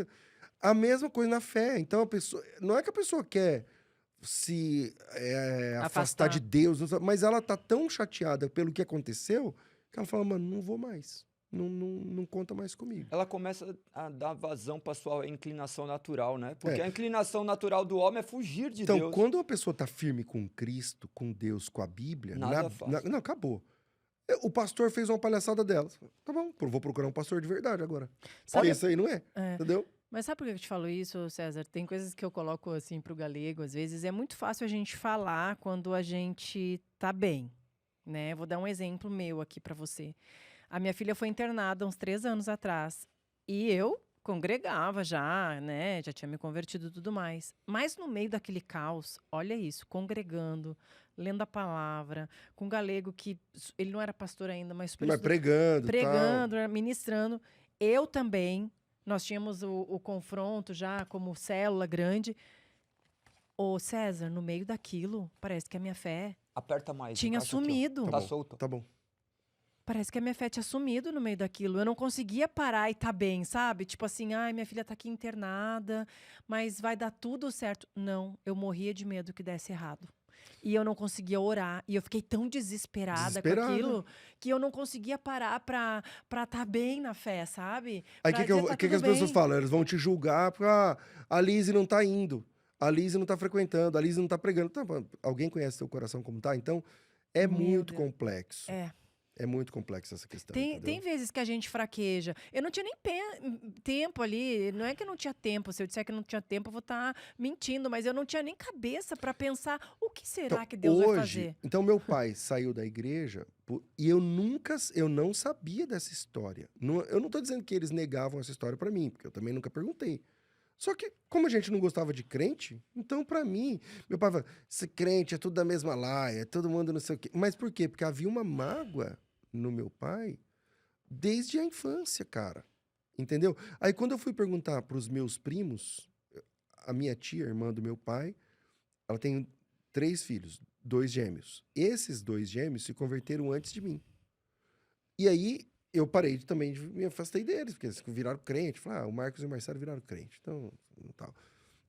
A mesma coisa na fé. Então, a pessoa... Não é que a pessoa quer se afastar de Deus, mas ela tá tão chateada pelo que aconteceu, que ela fala, mano, não vou mais. Não conta mais comigo. Ela começa a dar vazão para sua inclinação natural, né? Porque a inclinação natural do homem é fugir de Deus. Então, quando a pessoa tá firme com Cristo, com Deus, com a Bíblia... Não, acabou. O pastor fez uma palhaçada dela. Tá bom, vou procurar um pastor de verdade agora. Sabe, isso aí não é, entendeu? Mas sabe por que eu te falo isso, César? Tem coisas que eu coloco assim pro galego, às vezes. É muito fácil a gente falar quando a gente tá bem, né? Vou dar um exemplo meu aqui para você. A minha filha foi internada uns 3 anos atrás. E eu congregava já, né? Já tinha me convertido e tudo mais. Mas no meio daquele caos, olha isso, congregando, lendo a palavra, com um galego que ele não era pastor ainda, mas pregando, ministrando. Eu também, nós tínhamos o confronto já como célula grande. Ô, César, no meio daquilo, parece que a minha fé aperta mais, tinha sumido. Tá solto. Tá bom. Parece que a minha fé tinha sumido no meio daquilo. Eu não conseguia parar e tá bem, sabe? Tipo assim, minha filha tá aqui internada, mas vai dar tudo certo. Não, eu morria de medo que desse errado. E eu não conseguia orar. E eu fiquei tão desesperada com aquilo que eu não conseguia parar pra tá bem na fé, sabe? Aí o que as pessoas falam? Eles vão te julgar porque a Lizzy não tá indo. A Lizzy não tá frequentando. A Lizzy não tá pregando. Tá, alguém conhece seu coração como tá? Então, é muito complexo. É muito complexa essa questão, Tem entendeu? vezes que a gente fraqueja. Eu não tinha nem tempo ali. Não é que eu não tinha tempo. Se eu disser que eu não tinha tempo, eu vou estar mentindo. Mas eu não tinha nem cabeça para pensar o que será que Deus vai fazer. Então, meu pai saiu da igreja e eu não sabia dessa história. Eu não tô dizendo que eles negavam essa história pra mim, porque eu também nunca perguntei. Só que, como a gente não gostava de crente, então pra mim, meu pai falava, esse crente é tudo da mesma laia, todo mundo não sei o quê. Mas por quê? Porque havia uma mágoa no meu pai desde a infância, cara. Entendeu? Aí quando eu fui perguntar pros meus primos, a minha tia, irmã do meu pai, ela tem 3 filhos, 2 gêmeos. Esses 2 gêmeos se converteram antes de mim. E aí eu parei também, me afastei deles, porque eles viraram crente. Falei, o Marcos e o Marcelo viraram crente. Então, tal.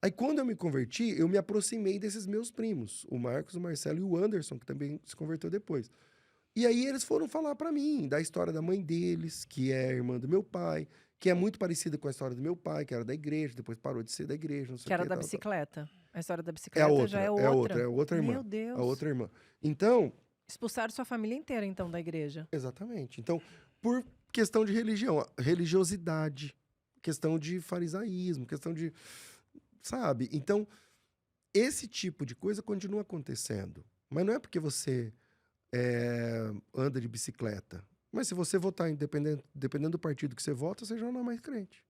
Aí quando eu me converti, eu me aproximei desses meus primos, o Marcos, o Marcelo e o Anderson, que também se converteu depois. E aí eles foram falar pra mim da história da mãe deles, que é irmã do meu pai, que é muito parecida com a história do meu pai, que era da igreja, depois parou de ser da igreja, não sei Que o era quê, da tal. bicicleta. A história da É a bicicleta outra, já é é a outra. outra irmã. Meu Deus. A outra irmã. Então, Expulsaram sua família inteira, então, da igreja. exatamente. Então, por questão de religião, religiosidade, questão de farisaísmo, questão de, sabe? Então, esse tipo de coisa continua acontecendo. Mas não é porque você anda de bicicleta. Mas se você votar dependendo do partido que você vota, você já não é mais crente.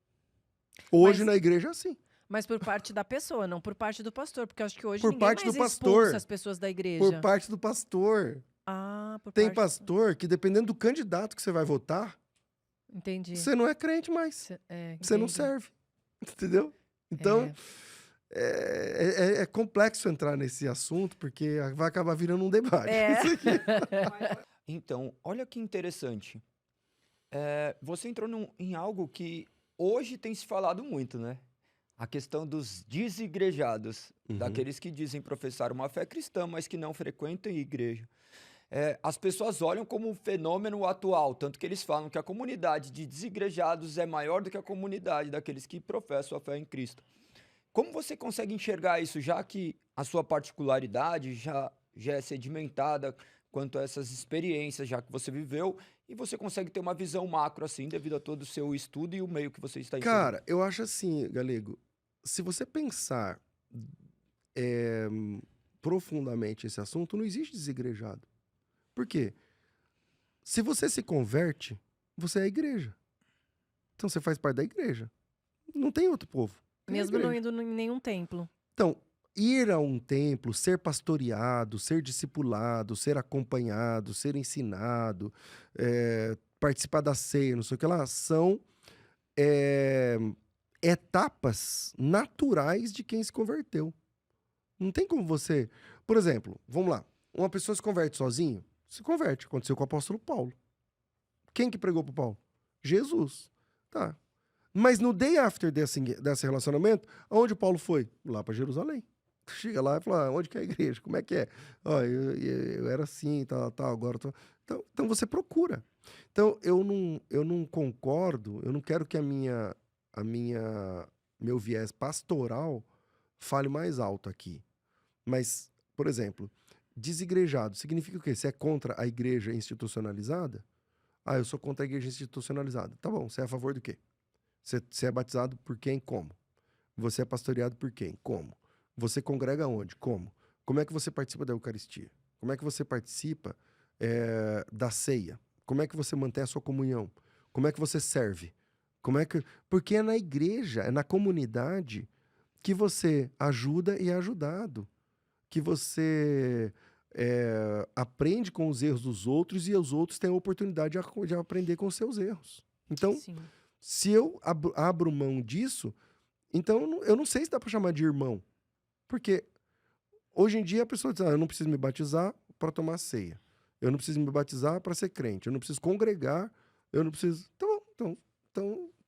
Hoje Mas- na igreja é assim. Mas por parte da pessoa, não por parte do pastor. Porque eu acho que hoje Por ninguém parte mais do expulsa pastor. as pessoas da Por igreja. parte do pastor. Ah, por Tem parte... pastor que, dependendo do candidato que você vai votar, Entendi. você não é crente mais. Você não entendi. serve. Entendeu? Então, É. é complexo entrar nesse assunto, porque vai acabar virando um debate. É. Isso aqui. Então, olha que interessante. Você entrou em algo que hoje tem se falado muito, né? A questão dos desigrejados, Uhum. daqueles que dizem professar uma fé cristã, mas que não frequentam igreja. As pessoas olham como um fenômeno atual, tanto que eles falam que a comunidade de desigrejados é maior do que a comunidade daqueles que professam a fé em Cristo. Como você consegue enxergar isso, já que a sua particularidade já é sedimentada quanto a essas experiências, já que você viveu, e você consegue ter uma visão macro, assim, devido a todo o seu estudo e o meio que você está inserido? Cara, eu acho assim, Galego, se você pensar profundamente esse assunto, não existe desigrejado. Por quê? Se você se converte, você é a igreja. Então você faz parte da igreja. Não tem outro povo. Tem a Mesmo não igreja. indo em nenhum templo. Então, ir a um templo, ser pastoreado, ser discipulado, ser acompanhado, ser ensinado, participar da ceia, não sei o que lá, são etapas naturais de quem se converteu. Não tem como você... Por exemplo, vamos lá, uma pessoa se converte sozinho? Se converte. Aconteceu com o apóstolo Paulo. Quem que pregou pro Paulo? Jesus. Tá. Mas no day after desse relacionamento, aonde o Paulo foi? Lá para Jerusalém. Chega lá e fala, onde que é a igreja? Como é que é? Ó, eu era assim, tal, agora eu tô... Então você procura. Então eu não concordo, eu não quero que meu viés pastoral fale mais alto aqui. Mas, por exemplo, desigrejado significa o quê? Você é contra a igreja institucionalizada? Eu sou contra a igreja institucionalizada. Tá bom, você é a favor do quê? Você é batizado por quem? Como? Você é pastoreado por quem? Como? Você congrega onde? Como? Como é que você participa da Eucaristia? Como é que você participa da ceia? Como é que você mantém a sua comunhão? Como é que você serve? Porque é na igreja, é na comunidade que você ajuda e é ajudado. Que você aprende com os erros dos outros e os outros têm a oportunidade de aprender com os seus erros. Então, Sim. se eu abro mão disso, então eu não sei se dá para chamar de irmão. Porque hoje em dia a pessoa diz, eu não preciso me batizar para tomar ceia. Eu não preciso me batizar para ser crente. Eu não preciso congregar. Eu não preciso... Então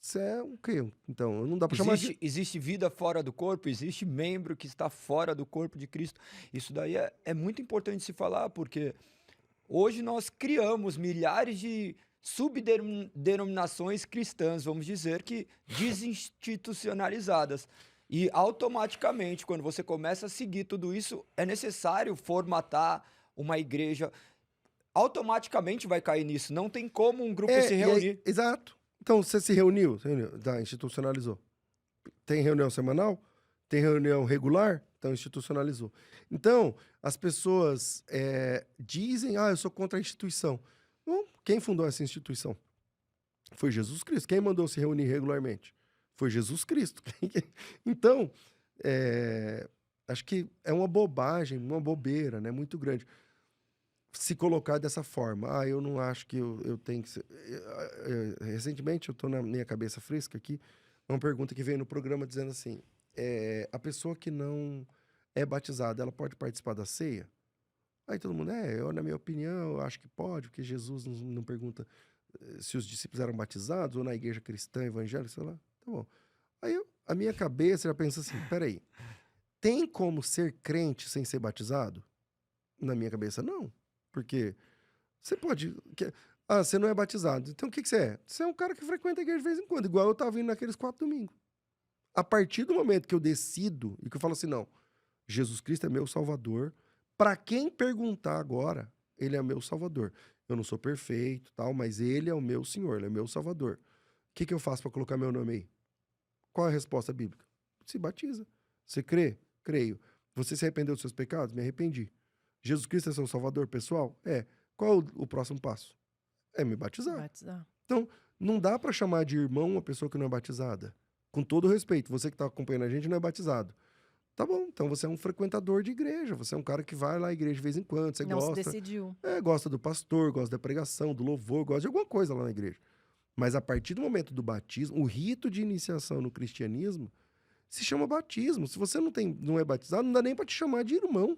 isso é o quê? Então, não dá para chamar de... Existe vida fora do corpo, existe membro que está fora do corpo de Cristo. Isso daí é muito importante se falar, porque hoje nós criamos milhares de subdenominações cristãs, vamos dizer, que desinstitucionalizadas. E automaticamente, quando você começa a seguir tudo isso, é necessário formatar uma igreja. automaticamente vai cair nisso. Não tem como um grupo se e aí- reunir. exato. Então, você se reuniu? Tá, institucionalizou. Tem reunião semanal? Tem reunião regular? Então, institucionalizou. Então, as pessoas dizem, eu sou contra a instituição. Bom, quem fundou essa instituição? Foi Jesus Cristo. Quem mandou se reunir regularmente? Foi Jesus Cristo. Então, acho que é uma bobagem, uma bobeira, né? Muito grande. Se colocar dessa forma. Eu não acho que eu tenho que ser... recentemente, eu estou na minha cabeça fresca aqui, uma pergunta que veio no programa dizendo assim, a pessoa que não é batizada, ela pode participar da ceia? Aí todo mundo, na minha opinião, eu acho que pode, porque Jesus não pergunta se os discípulos eram batizados ou na igreja cristã, evangélica, sei lá. Tá bom. Aí a minha cabeça já pensa assim, peraí, tem como ser crente sem ser batizado? Na minha cabeça, não. Porque você pode... você não é batizado. Então o que você é? Você é um cara que frequenta a igreja de vez em quando, igual eu tava indo naqueles 4 domingos. A partir do momento que eu decido e que eu falo assim, não, Jesus Cristo é meu salvador, para quem perguntar agora, ele é meu salvador. Eu não sou perfeito, tal, mas ele é o meu Senhor, ele é meu salvador. O que eu faço para colocar meu nome aí? Qual é a resposta bíblica? Se batiza. Você crê? Creio. Você se arrependeu dos seus pecados? Me arrependi. Jesus Cristo é seu salvador pessoal? Qual o próximo passo? É me batizar. Então, não dá para chamar de irmão uma pessoa que não é batizada. Com todo respeito, você que está acompanhando a gente não é batizado. Tá bom, então você é um frequentador de igreja, você é um cara que vai lá à igreja de vez em quando, você gosta. Não se decidiu. Gosta do pastor, gosta da pregação, do louvor, gosta de alguma coisa lá na igreja. Mas a partir do momento do batismo, o rito de iniciação no cristianismo se chama batismo. Se você não é batizado, não dá nem para te chamar de irmão.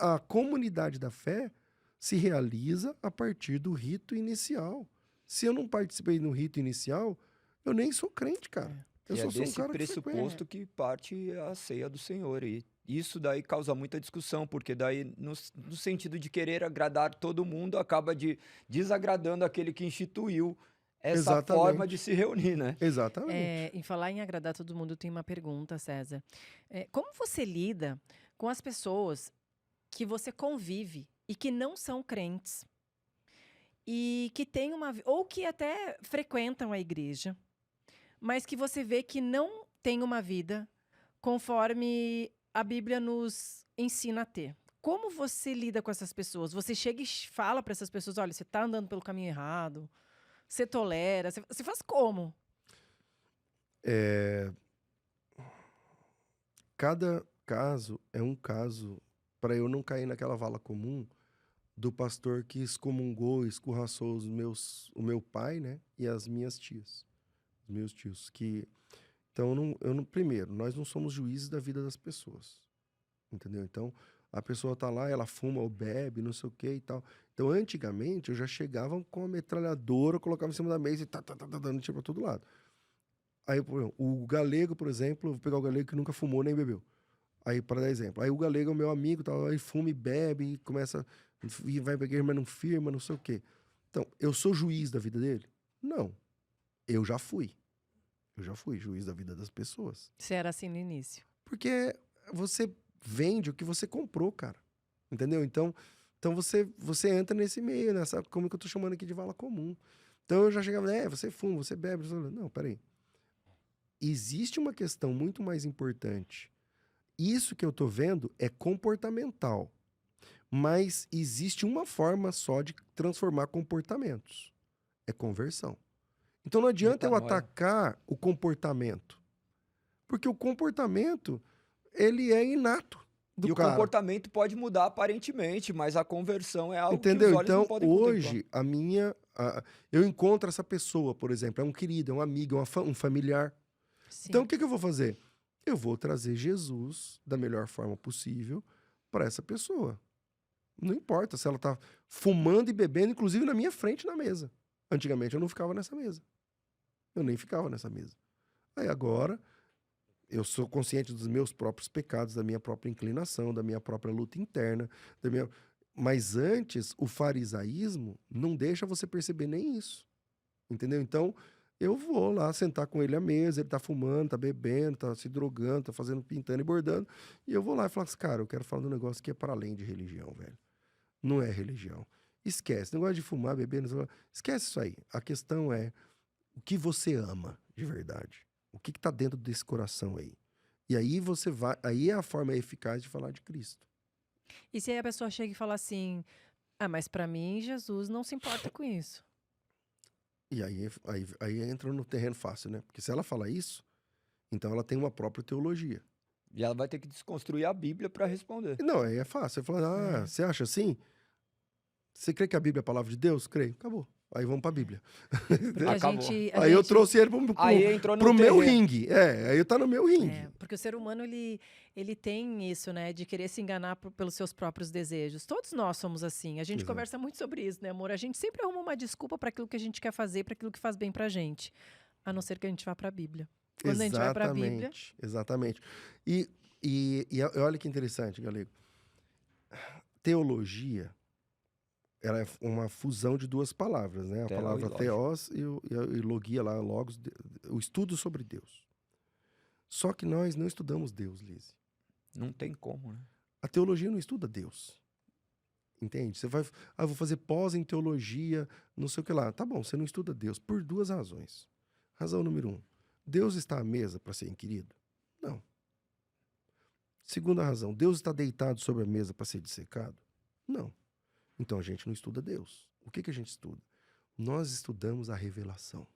A comunidade da fé se realiza a partir do rito inicial. Se eu não participei no rito inicial, eu nem sou crente, cara. Eu E só é sou um desse cara pressuposto que parte a ceia do Senhor. E isso daí causa muita discussão, porque daí, no sentido de querer agradar todo mundo, acaba desagradando aquele que instituiu essa forma de se reunir, né? Exatamente. Em falar em agradar todo mundo, tem uma pergunta, César. Como você lida com as pessoas que você convive e que não são crentes e que têm ou que até frequentam a igreja, mas que você vê que não tem uma vida conforme a Bíblia nos ensina a ter? Como você lida com essas pessoas? Você chega e fala para essas pessoas, olha, você está andando pelo caminho errado, você tolera, você faz como? Cada caso é um caso para eu não cair naquela vala comum do pastor que excomungou, escorraçou o meu pai, né, e as minhas tias, os meus tios, então primeiro, nós não somos juízes da vida das pessoas, entendeu? Então a pessoa tá lá, ela fuma ou bebe, não sei o que e tal. Então antigamente eu já chegava com a metralhadora, colocava em cima da mesa e dando tiro para todo lado. Aí o galego, por exemplo, vou pegar o galego que nunca fumou nem bebeu. Aí, para dar exemplo, aí o galego é o meu amigo, tal, aí fuma e bebe, e começa, e vai pra igreja, mas não firma, não sei o quê. Então, eu sou juiz da vida dele? Não. Eu já fui juiz da vida das pessoas. Você era assim no início. Porque você vende o que você comprou, cara. Entendeu? Então você entra nesse meio, nessa, como que eu tô chamando aqui de vala comum. Então eu já chegava, você fuma, você bebe. Não, peraí. Existe uma questão muito mais importante. Isso que eu tô vendo é comportamental. Mas existe uma forma só de transformar comportamentos. É conversão. Então não adianta eu atacar o comportamento. Porque o comportamento, ele é inato do cara. O comportamento pode mudar aparentemente, mas a conversão é algo Entendeu? que os olhos então, não podem hoje, eu encontro essa pessoa, por exemplo, é um querido, é um amigo, um familiar. Sim. Então, o que eu vou fazer? Eu vou trazer Jesus da melhor forma possível para essa pessoa. Não importa se ela tá fumando e bebendo, inclusive na minha frente na mesa. Antigamente eu não ficava nessa mesa. Eu nem ficava nessa mesa. Aí agora, eu sou consciente dos meus próprios pecados, da minha própria inclinação, da minha própria luta interna. Mas antes, o farisaísmo não deixa você perceber nem isso. Entendeu? Então, eu vou lá sentar com ele à mesa, ele tá fumando, tá bebendo, tá se drogando, tá fazendo, pintando e bordando. E eu vou lá e falo assim, cara, eu quero falar de um negócio que é para além de religião, velho. não é religião. Esquece, negócio de fumar, beber, esquece isso aí. A questão é o que você ama de verdade. O que está dentro desse coração aí. E aí você vai, aí é a forma eficaz de falar de Cristo. E se aí a pessoa chega e fala assim, mas pra mim Jesus não se importa com isso. E aí entra no terreno fácil, né? Porque se ela fala isso, então ela tem uma própria teologia. E ela vai ter que desconstruir a Bíblia para responder. Não, aí é fácil. Você fala, você acha assim? Você crê que a Bíblia é a palavra de Deus? Creio. Acabou. Aí vamos pra Bíblia. Porque a Acabou. gente, Aí eu trouxe ele Aí entrou no pro meu terreno. ringue. Aí tá no meu ringue. porque o ser humano, ele tem isso, né? De querer se enganar pelos seus próprios desejos. Todos nós somos assim. A gente Exato. conversa muito sobre isso, né, amor? A gente sempre arruma uma desculpa para aquilo que a gente quer fazer, para aquilo que faz bem pra gente. A não ser que a gente vá pra Bíblia. Quando a gente vai pra Bíblia... Exatamente. E olha que interessante, Galego. Teologia, ela é uma fusão de duas palavras, né? A Theo e palavra lógica. theos e logia lá, logos, o estudo sobre Deus. Só que nós não estudamos Deus, Liz. Não tem como, né? A teologia não estuda Deus. Entende? Você vai, vou fazer pós em teologia, não sei o que lá. Tá bom, você não estuda Deus por duas razões. Razão número 1, Deus está à mesa para ser inquirido? Não. Segunda razão, Deus está deitado sobre a mesa para ser dissecado? Não. Então a gente não estuda Deus. O que a gente estuda? Nós estudamos a revelação.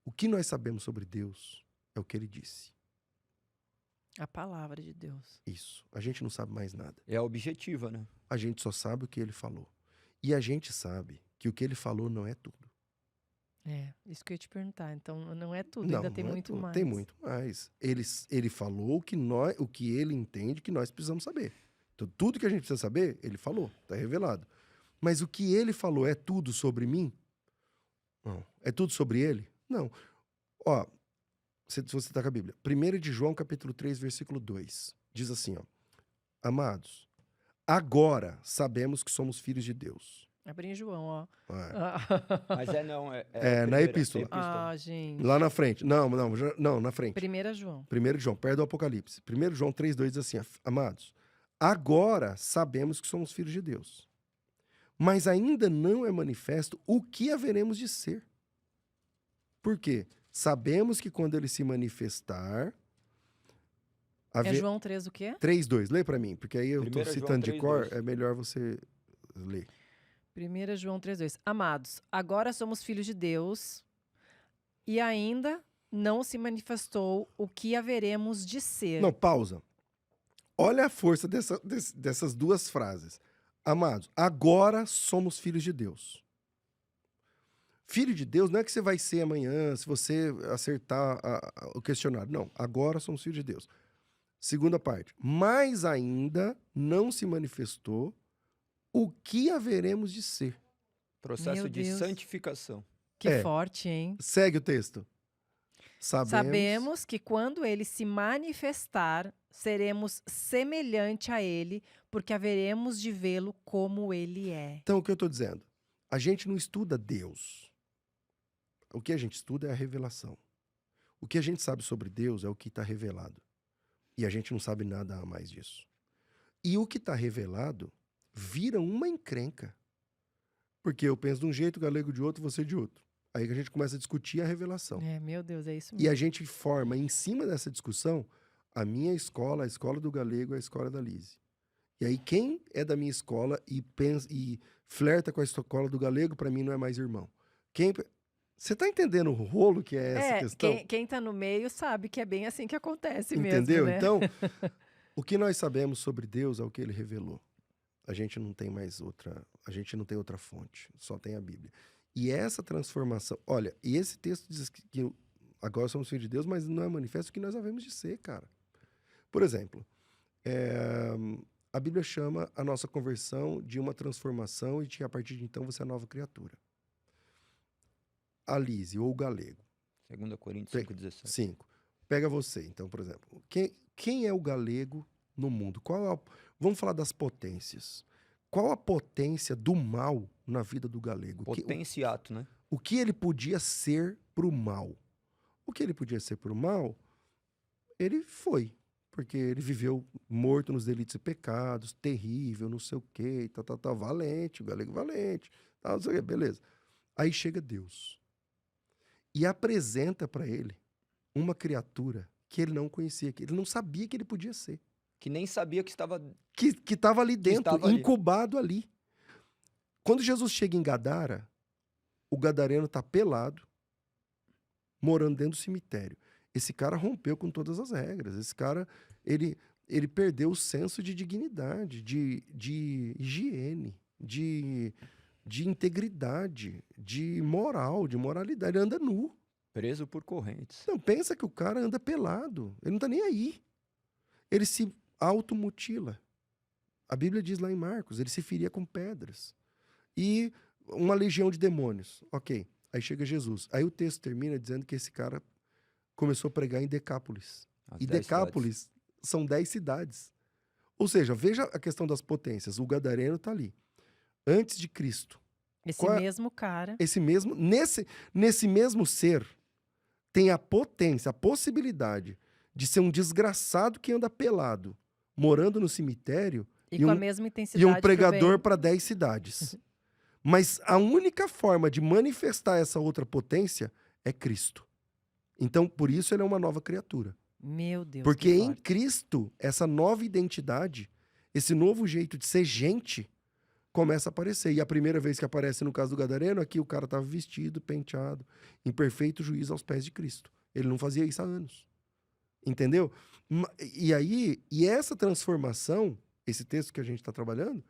O que nós sabemos sobre Deus é o que ele disse. A palavra de Deus. Isso. A gente não sabe mais nada. É objetiva, né? A gente só sabe o que ele falou. E a gente sabe que o que ele falou não é tudo. Isso que eu ia te perguntar. Então, não é tudo, Não, ainda tem não é muito tudo. mais. Tem muito mais. Ele falou o que ele entende que nós precisamos saber. Então, tudo que a gente precisa saber, ele falou, está revelado. Mas o que ele falou é tudo sobre mim? Não. É tudo sobre ele? Não. Ó, se você está com a Bíblia. 1 de João, capítulo 3, versículo 2. Diz assim, ó. Amados, agora sabemos que somos filhos de Deus. Abre em João, ó. Mas não, na epístola. Gente. Lá na frente. Não, na frente. 1 João. 1 João, perto do Apocalipse. 1 João 3,2 diz assim, amados, agora sabemos que somos filhos de Deus, mas ainda não é manifesto o que haveremos de ser. Por quê? Sabemos que quando ele se manifestar... É João 3 o quê? 3,2, lê pra mim, porque aí eu tô 1 João citando de cor, 3,2. é melhor você ler. 1 João 3,2. Amados, agora somos filhos de Deus e ainda não se manifestou o que haveremos de ser. Não, pausa. Olha a força dessas duas frases. Amados, agora somos filhos de Deus. Filho de Deus não é que você vai ser amanhã, se você acertar o questionário. Não, agora somos filhos de Deus. Segunda parte. Mas ainda não se manifestou o que haveremos de ser. Processo Meu de Deus. santificação. Que forte, hein? Segue o texto. Sabemos que quando ele se manifestar, seremos semelhante a ele, porque haveremos de vê-lo como ele é. Então, o que eu estou dizendo? A gente não estuda Deus. O que a gente estuda é a revelação. O que a gente sabe sobre Deus é o que está revelado. E a gente não sabe nada a mais disso. E o que está revelado vira uma encrenca. Porque eu penso de um jeito, o Galego de outro, você de outro. Aí que a gente começa a discutir a revelação. Meu Deus, é isso E mesmo. a gente forma, em cima dessa discussão, a minha escola, a escola do Galego, a escola da Lise. E aí quem é da minha escola e pensa e flerta com a escola do Galego, para mim não é mais irmão. Você tá entendendo o rolo que é essa questão? Quem tá no meio sabe que é bem assim que acontece Entendeu? mesmo, né? Então, o que nós sabemos sobre Deus é o que ele revelou. A gente não tem mais outra, a gente não tem outra fonte, só tem a Bíblia. E essa transformação, olha, e esse texto diz que agora somos filhos de Deus, mas não é manifesto o que nós havemos de ser, cara. Por exemplo, a Bíblia chama a nossa conversão de uma transformação e que a partir de então você é nova criatura. A Lise ou o Galego. 2 Coríntios 5,17. 5. Pega você, então, por exemplo. Quem é o Galego no mundo? Vamos falar das potências. Qual a potência do mal na vida do Galego? Potenciato, né? O que ele podia ser pro mal? O que ele podia ser pro mal, ele foi. porque ele viveu morto nos delitos e pecados, terrível, não sei o quê, tal, valente, o galego valente, tal, não sei o quê, beleza. Aí chega Deus e apresenta para ele uma criatura que ele não conhecia, que ele não sabia que ele podia ser, Que nem sabia que estava. que estava ali dentro, estava ali. incubado ali. Quando Jesus chega em Gadara, o gadareno está pelado, morando dentro do cemitério. Esse cara rompeu com todas as regras. Esse cara, ele perdeu o senso de dignidade, de higiene, de integridade, de moral, de moralidade. Ele anda nu. Preso por correntes. Não, pensa que o cara anda pelado. Ele não tá nem aí. Ele se automutila. A Bíblia diz lá em Marcos, ele se feria com pedras. E uma legião de demônios. Ok. Aí chega Jesus. Aí o texto termina dizendo que esse cara começou a pregar em Decápolis. As E 10 Decápolis são 10 cidades. Ou seja, veja a questão das potências. O gadareno está ali. Antes de Cristo. Esse Qual é- mesmo cara. Nesse mesmo ser, tem a potência, a possibilidade de ser um desgraçado que anda pelado, morando no cemitério, E e com a um- mesma intensidade e um que pregador veio. para 10 cidades. Mas a única forma de manifestar essa outra potência é Cristo. Então, por isso ele é uma nova criatura. Meu Deus, Porque que em forte. Cristo, essa nova identidade, esse novo jeito de ser gente, começa a aparecer. E a primeira vez que aparece no caso do gadareno, aqui o cara estava vestido, penteado, em perfeito juízo aos pés de Cristo. Ele não fazia isso há anos. Entendeu? E essa transformação, esse texto que a gente está trabalhando,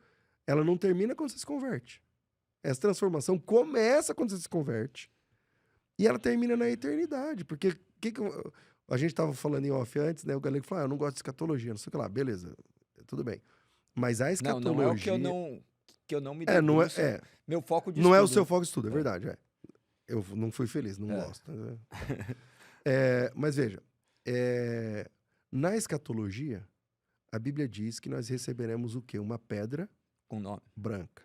ela não termina quando você se converte. Essa transformação começa quando você se converte e ela termina na eternidade. Porque a gente estava falando em off antes, né? O galego falou, eu não gosto de escatologia, não sei o que lá. Beleza, tudo bem. Mas a escatologia... Não é o que eu não me não é, debruço. Meu foco de não é o estudo. seu foco de estudo, é verdade. É. Eu não fui feliz, não gosto. Né? Mas veja, na escatologia, a Bíblia diz que nós receberemos o quê? Uma pedra Com nome. branca.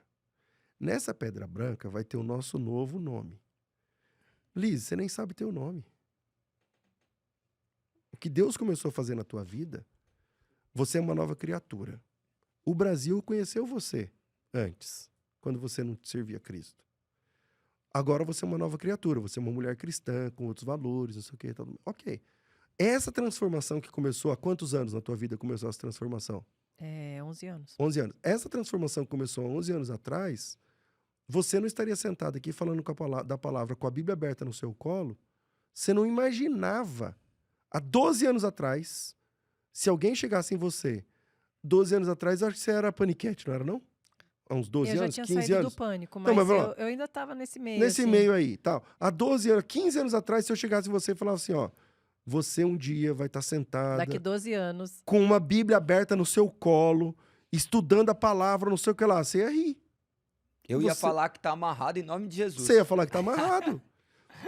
Nessa pedra branca vai ter o nosso novo nome. Liz, você nem sabe teu nome. O que Deus começou a fazer na tua vida, você é uma nova criatura. O Brasil conheceu você antes, quando você não servia a Cristo. Agora você é uma nova criatura, você é uma mulher cristã, com outros valores, não sei o que. Ok. Essa transformação que começou há quantos anos na tua vida começou essa transformação? 11 anos. 11 anos. Essa transformação que começou há 11 anos atrás, você não estaria sentado aqui falando da palavra com a Bíblia aberta no seu colo, você não imaginava, há 12 anos atrás, se alguém chegasse em você, 12 anos atrás, eu acho que você era paniquete, não era não? Há uns 12 Eu já anos, tinha 15 saído anos? do pânico, Então, mas mas vamos lá. eu ainda estava nesse meio. Nesse assim. meio aí, tal. Há 12 anos, 15 anos atrás, se eu chegasse em você e falava assim, ó, você um dia vai estar sentada Daqui 12 anos. com uma Bíblia aberta no seu colo, estudando a palavra, não sei o que lá, você ia rir. Eu ia Você- falar que tá amarrado em nome de Jesus. Você ia falar que tá amarrado.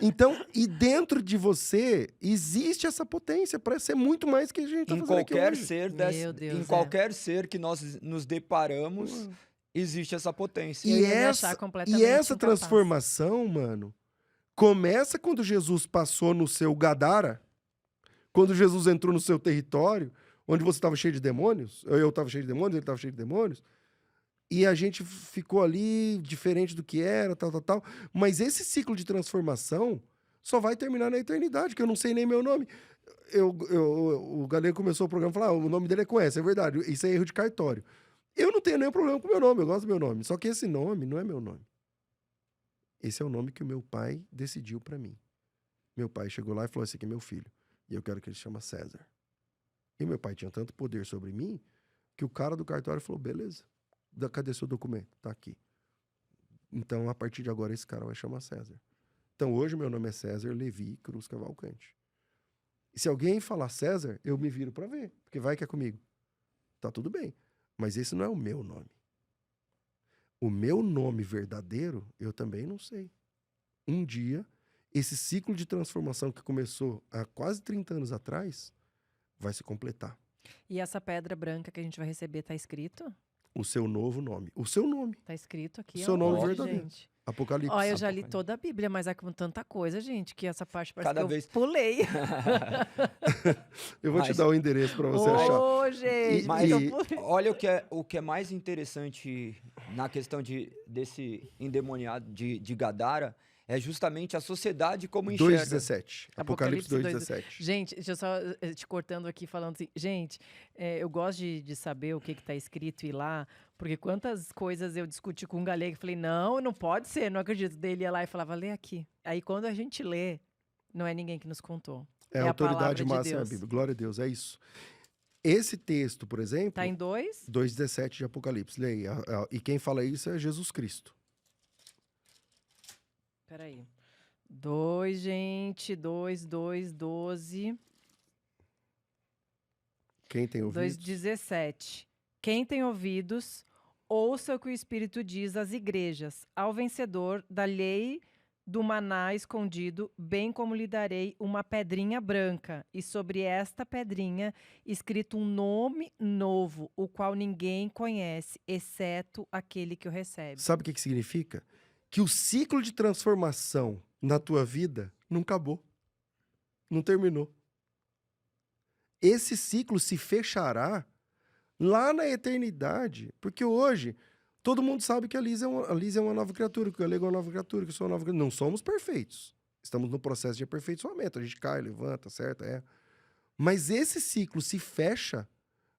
Então, e dentro de você existe essa potência para ser muito mais que a gente tá Em fazendo aqui qualquer hoje. ser Meu Deus, em qualquer ser que nós nos deparamos, existe essa potência. Eu E ia me essa, achar completamente e essa incapaz. transformação, mano, começa quando Jesus passou no seu Gadara, quando Jesus entrou no seu território, onde você estava cheio de demônios, eu estava cheio de demônios, ele estava cheio de demônios, e a gente ficou ali diferente do que era, tal. Mas esse ciclo de transformação só vai terminar na eternidade, que eu não sei nem meu nome. O galego começou o programa e falou, o nome dele é com S, é verdade, isso é erro de cartório. Eu não tenho nenhum problema com o meu nome, eu gosto do meu nome. Só que esse nome não é meu nome. Esse é o nome que o meu pai decidiu pra mim. Meu pai chegou lá e falou, esse aqui é meu filho. E eu quero que ele se chama César. E meu pai tinha tanto poder sobre mim, que o cara do cartório falou, beleza, cadê seu documento? Tá aqui. Então, a partir de agora, esse cara vai chamar César. Então, hoje meu nome é César Levi Cruz Cavalcante. E se alguém falar César, eu me viro pra ver, porque vai que é comigo. Tá tudo bem. Mas esse não é o meu nome. O meu nome verdadeiro, eu também não sei. Um dia, esse ciclo de transformação que começou há quase 30 anos atrás, vai se completar. E essa pedra branca que a gente vai receber tá escrito? o seu novo nome. O seu nome. Tá escrito aqui. Seu nome aonde, verdadeiro. gente? Apocalipse. Ó, eu já li toda a Bíblia, mas é com tanta coisa, gente, que essa parte parece Cada que eu vez- pulei. Eu vou te Mas- dar o endereço para você achar. Ô, gente, Mas eu pulei. olha o que é mais interessante na questão desse endemoniado de Gadara, é justamente a sociedade como enxerga. 2,17. Apocalipse 2,17. Gente, deixa eu só te cortando aqui, falando assim. Gente, eu gosto de saber o que tá escrito e lá, porque quantas coisas eu discuti com um galego e falei, não pode ser, não acredito. Daí ele ia lá e falava, lê aqui. Aí quando a gente lê, não é ninguém que nos contou. É É a a palavra autoridade de máxima da Deus. Bíblia. Glória a Deus, é isso. Esse texto, por exemplo, Tá em 2? 2,17 de Apocalipse. Leia. E quem fala isso é Jesus Cristo. Peraí. 2, gente. 2, 12. Quem tem ouvidos? 2,17. Quem tem ouvidos, ouça o que o Espírito diz às igrejas. Ao vencedor, da lei do maná escondido, bem como lhe darei uma pedrinha branca, e sobre esta pedrinha escrito um nome novo, o qual ninguém conhece, exceto aquele que o recebe. Sabe o que significa? Que o ciclo de transformação na tua vida não acabou. Não terminou. Esse ciclo se fechará lá na eternidade. Porque hoje, todo mundo sabe que a Liz é uma nova criatura, que o Galego é uma nova criatura, que eu sou uma nova criatura. Não somos perfeitos. Estamos no processo de aperfeiçoamento. A gente cai, levanta, certo? Mas esse ciclo se fecha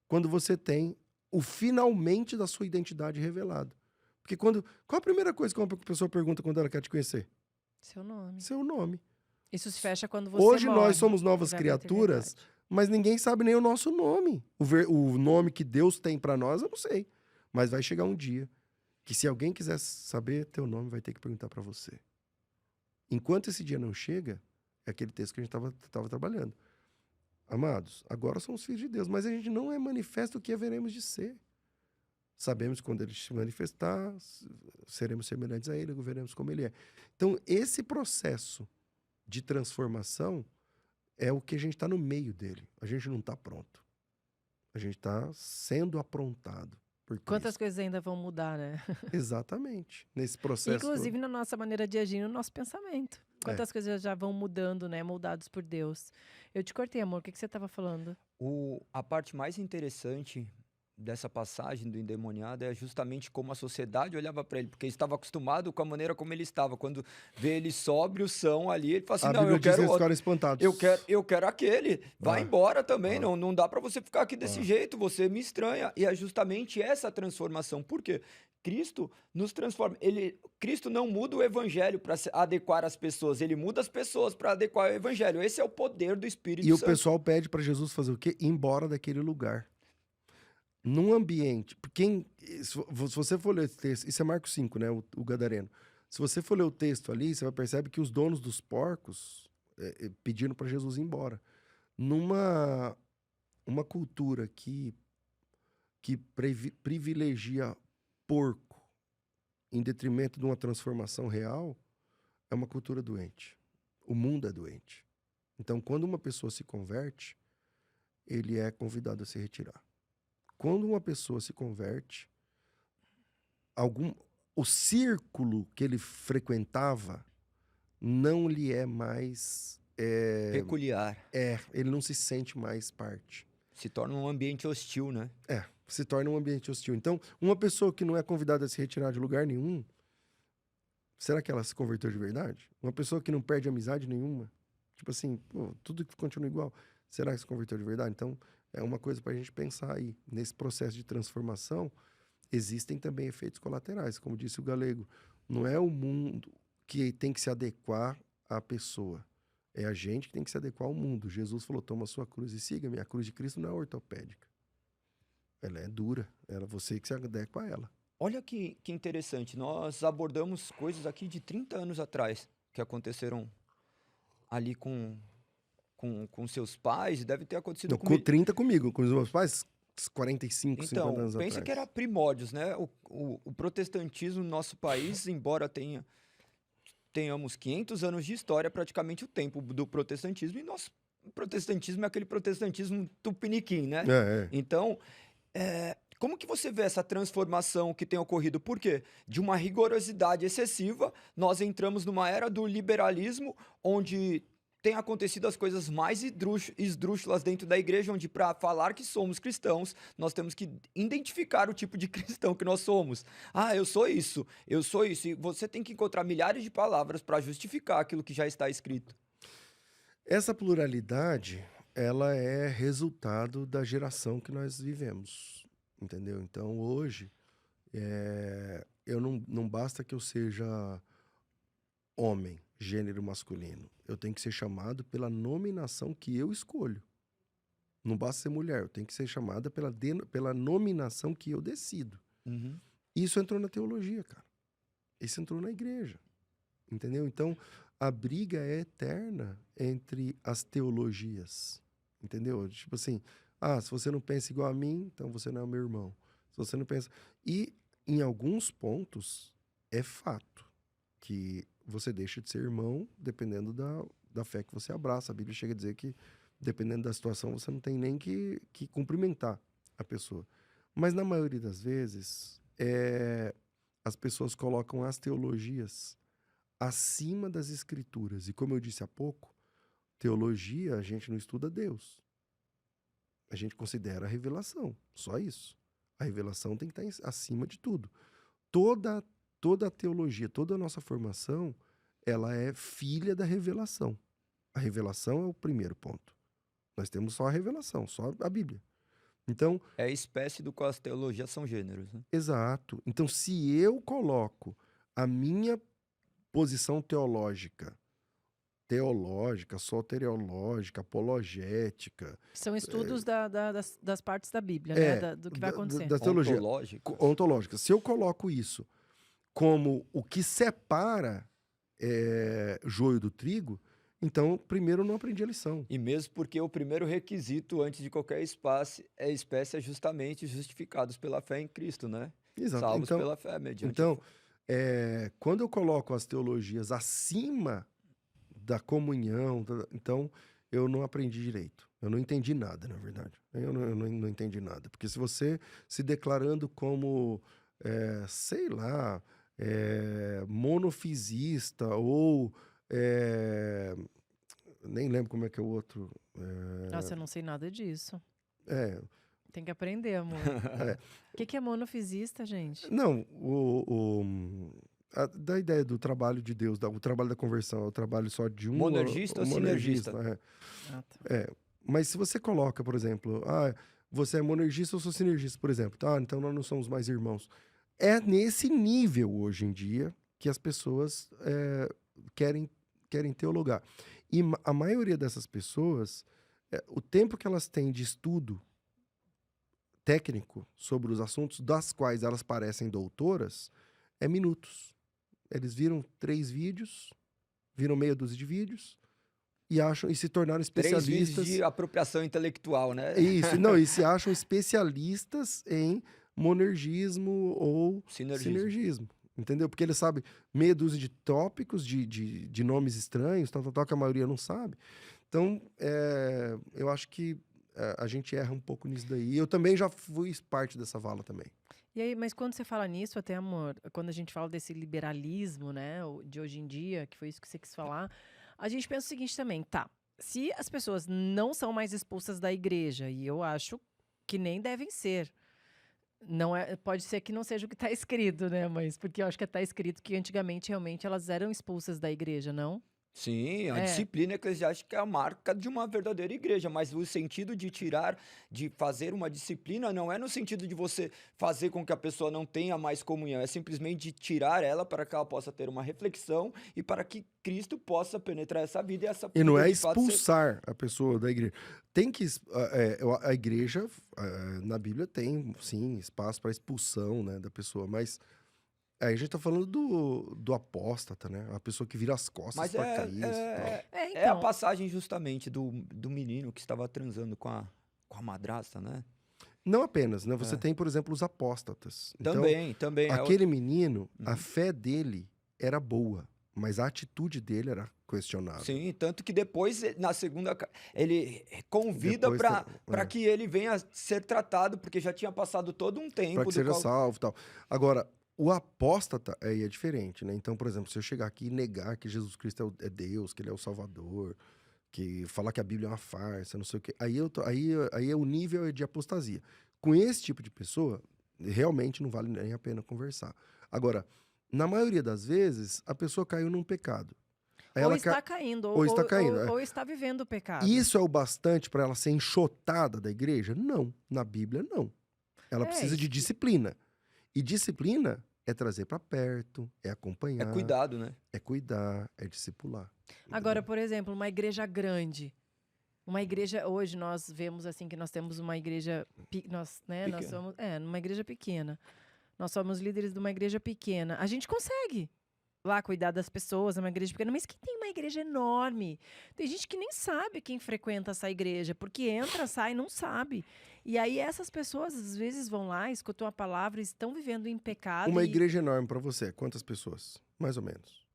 quando você tem o finalmente da sua identidade revelado. Porque qual a primeira coisa que uma pessoa pergunta quando ela quer te conhecer? Seu nome. Seu nome. Isso se fecha quando você Hoje morre. nós somos novas Vai pra criaturas, eternidade. mas ninguém sabe nem o nosso nome. O nome que Deus tem pra nós, eu não sei. Mas vai chegar um dia que se alguém quiser saber teu nome, vai ter que perguntar pra você. Enquanto esse dia não chega, é aquele texto que a gente estava trabalhando. Amados, agora somos filhos de Deus, mas a gente não é manifesto o que haveremos de ser. Sabemos que quando ele se manifestar, seremos semelhantes a ele, veremos como ele é. Então, esse processo de transformação é o que a gente está no meio dele. A gente não está pronto. A gente está sendo aprontado por Cristo. Quantas coisas ainda vão mudar, né? Exatamente. Nesse processo. Inclusive na nossa maneira de agir, no nosso pensamento. Quantas coisas já vão mudando, né? Moldados por Deus. Eu te cortei, amor. O que você estava falando? A parte mais interessante dessa passagem do endemoniado é justamente como a sociedade olhava para ele, porque ele estava acostumado com a maneira como ele estava. Quando vê ele sóbrio, são ali, ele fala assim, A não, Bíblia eu diz que quero eles outro. ficaram espantados. Eu quero aquele. Vai embora também. Ah. Não dá para você ficar aqui desse jeito. Você me estranha. E é justamente essa transformação. Por quê? Cristo nos transforma. Cristo não muda o evangelho para adequar as pessoas. Ele muda as pessoas para adequar o evangelho. Esse é o poder do Espírito E o Santo. pessoal pede para Jesus fazer o quê? Ir embora daquele lugar. Num ambiente. Se você for ler esse texto, isso é Marcos 5, né? O Gadareno. Se você for ler o texto ali, você vai perceber que os donos dos porcos pediram para Jesus ir embora. Uma cultura que privilegia porco em detrimento de uma transformação real é uma cultura doente. O mundo é doente. Então, quando uma pessoa se converte, ele é convidado a se retirar. Quando uma pessoa se converte, o círculo que ele frequentava não lhe é mais... Peculiar. Ele não se sente mais parte. Se torna um ambiente hostil, né? Se torna um ambiente hostil. Então, uma pessoa que não é convidada a se retirar de lugar nenhum, será que ela se converteu de verdade? Uma pessoa que não perde amizade nenhuma, tipo assim, tudo que continua igual, será que se converteu de verdade? Então, é uma coisa para a gente pensar aí. Nesse processo de transformação, existem também efeitos colaterais. Como disse o Galego, não é o mundo que tem que se adequar à pessoa. É a gente que tem que se adequar ao mundo. Jesus falou, toma a sua cruz e siga-me. A cruz de Cristo não é ortopédica. Ela é dura. É você que se adequa a ela. Olha que interessante. Nós abordamos coisas aqui de 30 anos atrás que aconteceram ali com seus pais, deve ter acontecido Com 30 comigo, com os meus pais, 45, 50 Então, anos atrás. pensa que era primórdios, né? O protestantismo no nosso país, embora tenhamos 500 anos de história, praticamente o tempo do protestantismo, e nosso protestantismo é aquele protestantismo tupiniquim, né? Então, Como que você vê essa transformação que tem ocorrido? Por quê? De uma rigorosidade excessiva, nós entramos numa era do liberalismo, onde tem acontecido as coisas mais esdrúxulas dentro da igreja, onde para falar que somos cristãos, nós temos que identificar o tipo de cristão que nós somos. Ah, eu sou isso, eu sou isso. E você tem que encontrar milhares de palavras para justificar aquilo que já está escrito. Essa pluralidade, ela é resultado da geração que nós vivemos, entendeu? Então, hoje, eu não basta que eu seja homem, gênero masculino. Eu tenho que ser chamado pela nominação que eu escolho. Não basta ser mulher, eu tenho que ser chamada pela nominação que eu decido. Uhum. Isso entrou na teologia, cara. Isso entrou na igreja, entendeu? Então, a briga é eterna entre as teologias, entendeu? Tipo assim, se você não pensa igual a mim, então você não é meu irmão. Se você não pensa... E, em alguns pontos, é fato que você deixa de ser irmão dependendo da fé que você abraça. A Bíblia chega a dizer que, dependendo da situação, você não tem nem que cumprimentar a pessoa. Mas, na maioria das vezes, as pessoas colocam as teologias acima das escrituras. E como eu disse há pouco, teologia, a gente não estuda Deus. A gente considera a revelação, só isso. A revelação tem que estar acima de tudo. Toda a teologia, toda a nossa formação, ela é filha da revelação. A revelação é o primeiro ponto. Nós temos só a revelação, só a Bíblia. Então, É a espécie do qual as teologias são gêneros, né? exato. Então, se eu coloco a minha posição teológica, soteriológica, apologética, São estudos das partes da Bíblia, né? Do que vai acontecer. da teologia Ontológicas. ontológica. Se eu coloco isso como o que separa joio do trigo, então, primeiro, eu não aprendi a lição. E mesmo porque o primeiro requisito antes de qualquer espécie é justamente justificados pela fé em Cristo, né? Exato. Salvos Então, pela fé, mediante. Então, quando eu coloco as teologias acima da comunhão, então eu não aprendi direito. Eu não entendi nada, na verdade. Eu não entendi nada. Porque se você se declarando como, sei lá, monofisista ou... nem lembro como é que é o outro. Nossa, eu não sei nada disso. É, Tem que aprender, amor. O que é monofisista, gente? não, da ideia do trabalho de Deus, o trabalho da conversão, é o trabalho só de um... Monergista ou sinergista? Ah, tá. Mas se você coloca, por exemplo, você é monergista ou sou sinergista, por exemplo, então nós não somos mais irmãos. É nesse nível, hoje em dia, que as pessoas querem teologar. E a maioria dessas pessoas, o tempo que elas têm de estudo técnico sobre os assuntos das quais elas parecem doutoras, é minutos. Eles viram 3 vídeos, viram meia dúzia de vídeos, e se tornaram 3 especialistas... vídeos de apropriação intelectual, né? Isso, e se acham especialistas em monergismo ou sinergismo. Entendeu? Porque ele sabe meia dúzia de tópicos, de nomes estranhos, tal, que a maioria não sabe. Então, eu acho que a gente erra um pouco nisso daí. Eu também já fui parte dessa vala também. E aí, mas quando você fala nisso, até, amor, quando a gente fala desse liberalismo, né, de hoje em dia, que foi isso que você quis falar, a gente pensa o seguinte também, se as pessoas não são mais expulsas da igreja, e eu acho que nem devem ser, pode ser que não seja o que está escrito, né? Mas porque eu acho que está escrito que antigamente realmente elas eram expulsas da igreja, não? Sim, a disciplina eclesiástica é a marca de uma verdadeira igreja, mas o sentido de fazer uma disciplina não é no sentido de você fazer com que a pessoa não tenha mais comunhão, é simplesmente de tirar ela para que ela possa ter uma reflexão e para que Cristo possa penetrar essa vida e não é de fato, expulsar a pessoa da igreja. Tem que a igreja na Bíblia tem sim espaço para expulsão, né, da pessoa, mas a gente tá falando do apóstata, né? A pessoa que vira as costas Mas pra Cristo. é a passagem justamente do menino que estava transando com a madrasta, né? Não apenas, né? Você tem, por exemplo, os apóstatas. Então, Também. aquele menino, a fé dele era boa. mas a atitude dele era questionável. Sim, tanto que depois, na segunda, ele convida Depois para é. que ele venha ser tratado, porque já tinha passado todo um Para tempo que do seja qual... salvo e tal. Agora, o apóstata aí é diferente, né? Então, por exemplo, se eu chegar aqui e negar que Jesus Cristo é Deus, que ele é o Salvador, que falar que a Bíblia é uma farsa, não sei o quê, aí o nível é de apostasia. Com esse tipo de pessoa, realmente não vale nem a pena conversar. Agora, na maioria das vezes, a pessoa caiu num pecado. Aí Ou ela está caindo, ou está caindo, é. ou está vivendo o pecado. Isso é o bastante para ela ser enxotada da igreja? Não. Na Bíblia, não. Ela É, precisa de isso- disciplina. E disciplina é trazer para perto, é É acompanhar, cuidado, né? é cuidar, é discipular. Agora, Entendeu? por exemplo, uma igreja grande. Uma igreja, hoje nós vemos assim que nós temos uma igreja, nós Pequena. somos, numa igreja pequena. Nós somos líderes de uma igreja pequena. A gente consegue lá cuidar das pessoas, é uma igreja pequena, mas que tem uma igreja enorme. Tem gente que nem sabe quem frequenta essa igreja, porque entra, sai, não sabe. E aí essas pessoas às vezes vão lá, escutam a palavra, e estão vivendo em pecado Uma e igreja enorme para você, quantas pessoas? Mais ou menos.